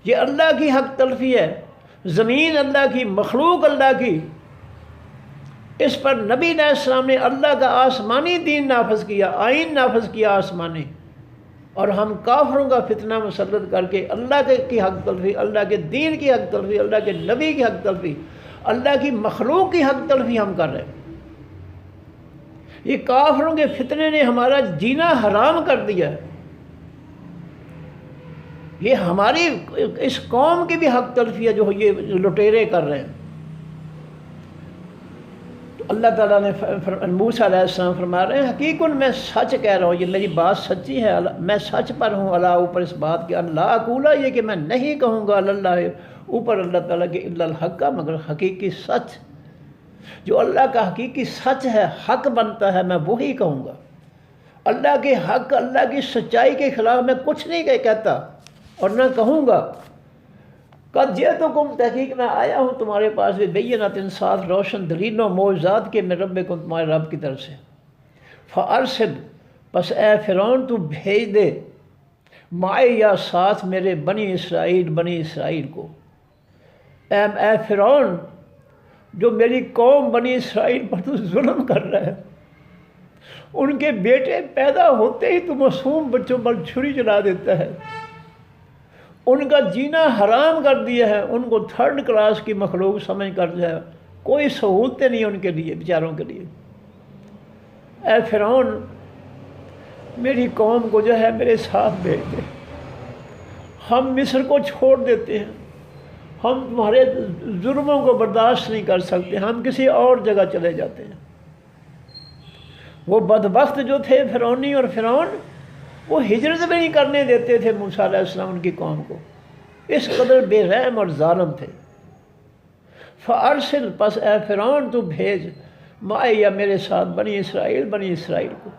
یہ اللہ کی حق تلفی ہے، زمین اللہ کی، مخلوق اللہ کی، اس پر نبی علیہ السلام نے اللہ کا آسمانی دین نافذ کیا، آئین نافذ کیا آسمانی، اور ہم کافروں کا فتنہ مسلط کر کے اللہ کی حق تلفی، اللہ کے دین کی حق تلفی، اللہ کے نبی کی حق تلفی، اللہ کی مخلوق کی حق تلفی ہم کر رہے ہیں۔ یہ کافروں کے فتنے نے ہمارا جینا حرام کر دیا ہے۔ یہ ہماری اس قوم کی بھی حق تلفی ہے جو یہ لٹیرے کر رہے ہیں۔ تو اللہ تعالیٰ نے موسیٰ علیہ السلام فرما رہے ہیں، حقیقاً میں سچ کہہ رہا ہوں، یہ میری بات سچی ہے، میں سچ پر ہوں، اللہ اوپر اس بات کے، اللہ اقولا یہ کہ میں نہیں کہوں گا، اللہ اوپر اللہ تعالیٰ کے، الا الحق کا مگر حقیقی سچ۔ جو اللہ کا حقیقی سچ ہے، حق بنتا ہے، میں وہی کہوں گا۔ اللہ کے حق، اللہ کی سچائی کے خلاف میں کچھ نہیں کہتا اور نہ کہوں گا۔ قد جئتکم، تحقیق میں آیا ہوں تمہارے پاس، ببینۃ، ساتھ روشن دلیلوں معجزات کے، من ربکم، تمہارے رب کی طرف سے۔ فارسل، پس اے فرعون تو بھیج دے، معی یا ساتھ میرے، بنی اسرائیل کو۔ اے فرعون، جو میری قوم بنی اسرائیل پر تو ظلم کر رہا ہے، ان کے بیٹے پیدا ہوتے ہی تو معصوم بچوں پر چھری چلا دیتا ہے، ان کا جینا حرام کر دیا ہے، ان کو تھرڈ کلاس کی مخلوق سمجھ کر جو ہے کوئی سہولتیں نہیں ان کے لیے، بیچاروں کے لیے۔ اے فرعون، میری قوم کو جو ہے میرے ساتھ بھیج دے، ہم مصر کو چھوڑ دیتے ہیں، ہم تمہارے ظلموں کو برداشت نہیں کر سکتے، ہم کسی اور جگہ چلے جاتے ہیں۔ وہ بدبخت جو تھے فرعونی اور فرعون، وہ ہجرت بھی نہیں کرنے دیتے تھے موسیٰ علیہ السلام ان کی قوم کو، اس قدر بے رحم اور ظالم تھے۔ فارسل، پس اے فرعون تو بھیج، معی یا میرے ساتھ، بنی اسرائیل کو،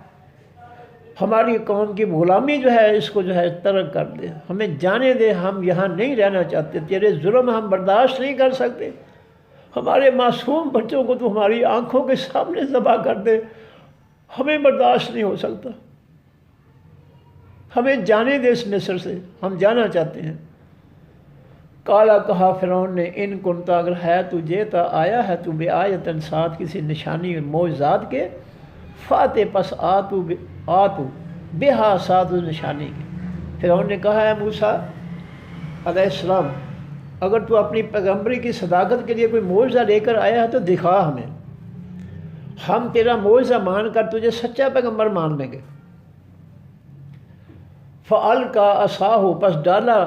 ہماری قوم کی غلامی جو ہے اس کو جو ہے ترک کر دے، ہمیں جانے دے، ہم یہاں نہیں رہنا چاہتے، تیرے ظلم ہم برداشت نہیں کر سکتے، ہمارے معصوم بچوں کو تو ہماری آنکھوں کے سامنے ذبح کر دے، ہمیں برداشت نہیں ہو سکتا، ہمیں جانے دے اس مصر سے، ہم جانا چاہتے ہیں۔ کالا، کہا فرعون نے، ان کنتا، اگر ہے تو جیتا، آیا ہے تو بے آیتن، ساتھ کسی نشانی معجزات کے، فاتح، پس آ تو بہا، ساتھ اس نشانی کے۔ فرعون نے کہا، ہے موسیٰ علیہ السلام، اگر تو اپنی پیغمبری کی صداقت کے لیے کوئی معجزہ لے کر آیا ہے تو دکھا ہمیں، ہم تیرا معجزہ مان کر تجھے سچا پیغمبر مان لیں گے۔ فَأَلْقَىٰ عَصَاهُ، پس ڈالا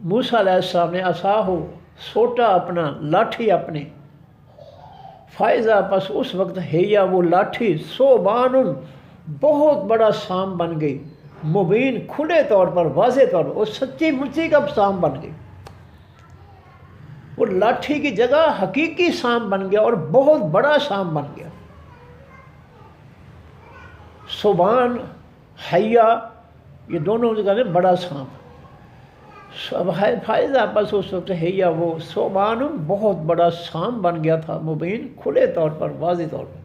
موسیٰ علیہ السلام نے، عصاہ، سوٹا اپنا، لاٹھی اپنی، فائزہ، پس اس وقت ہیا وہ لاٹھی، ثعبان، بہت بڑا سام بن گئی، مبین، کھلے طور پر، واضح طور پر، وہ سچی مچی کا سام بن گئی، وہ لاٹھی کی جگہ حقیقی سام بن گیا اور بہت بڑا سام بن گیا۔ صوبان حیا یہ دونوں جگہ میں بڑا سانپ. فائدہ پس اس وقت حیا وہ صوبان بہت بڑا سانپ بن گیا تھا، مبین کھلے طور پر واضح طور پر.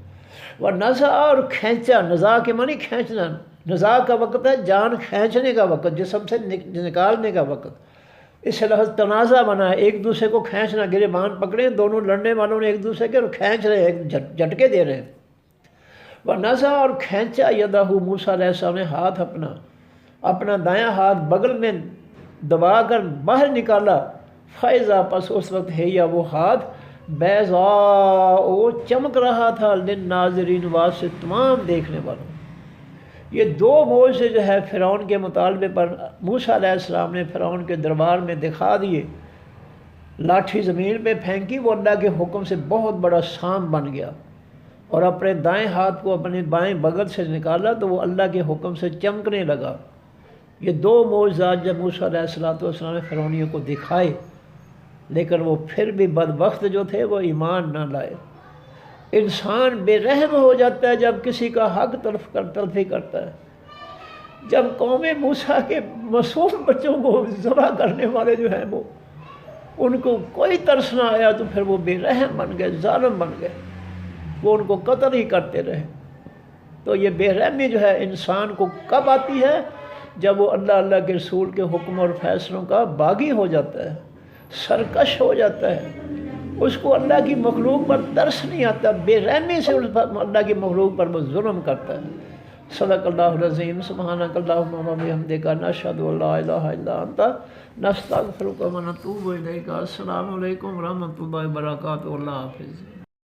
وہ نزا اور کھینچا، نزا کے معنی کھینچنا، نزا کا وقت ہے جان کھینچنے کا وقت، جسم سے نکالنے کا وقت. اس سے لفظ تنازع بنا ہے، ایک دوسرے کو کھینچنا، گریبان پکڑے دونوں لڑنے والوں نے ایک دوسرے کے اور کھینچ رہے ہیں، جھٹکے دے رہے ہیں. وہ نزا اور کھینچا یدہ موسیٰ علیہ السلام نے ہاتھ اپنا دایاں ہاتھ بغل میں دبا کر باہر نکالا. فائزہ پس اس وقت ہے یا وہ ہاتھ بیضاء وہ چمک رہا تھا للناظرین واسطے تمام دیکھنے والوں. یہ دو معجزے جو ہے فرعون کے مطالبے پر موسیٰ علیہ السلام نے فرعون کے دربار میں دکھا دیے. لاٹھی زمین پہ پھینکی، وہ اللہ کے حکم سے بہت بڑا سانپ بن گیا، اور اپنے دائیں ہاتھ کو اپنے بائیں بغل سے نکالا تو وہ اللہ کے حکم سے چمکنے لگا. یہ دو معجزات جب موسیٰ علیہ السلام نے فرعونیوں کو دکھائے، لیکن وہ پھر بھی بدبخت جو تھے وہ ایمان نہ لائے. انسان بے رحم ہو جاتا ہے جب کسی کا حق تلفی کرتا ہے. جب قوم موسیٰ کے معصوم بچوں کو ذبح کرنے والے جو ہیں وہ ان کو کوئی ترس نہ آیا تو پھر وہ بے رحم بن گئے، ظالم بن گئے، وہ ان کو قتل ہی کرتے رہے. تو یہ بے رحمی جو ہے انسان کو کب آتی ہے؟ جب وہ اللہ کے رسول کے حکم اور فیصلوں کا باغی ہو جاتا ہے، سرکش ہو جاتا ہے. اس کو اللہ کی مخلوق پر ترس نہیں آتا، بے رحمی سے اللہ کی مخلوق پر وہ ظلم کرتا ہے. صدق اللہ العظیم. سبحانک اللہم و بحمدک، نشہد ان لا الہ الا انت، نستغفرک و نتوب الیک. السلام علیکم ورحمۃ اللہ وبرکاتہ. اللہ حافظ.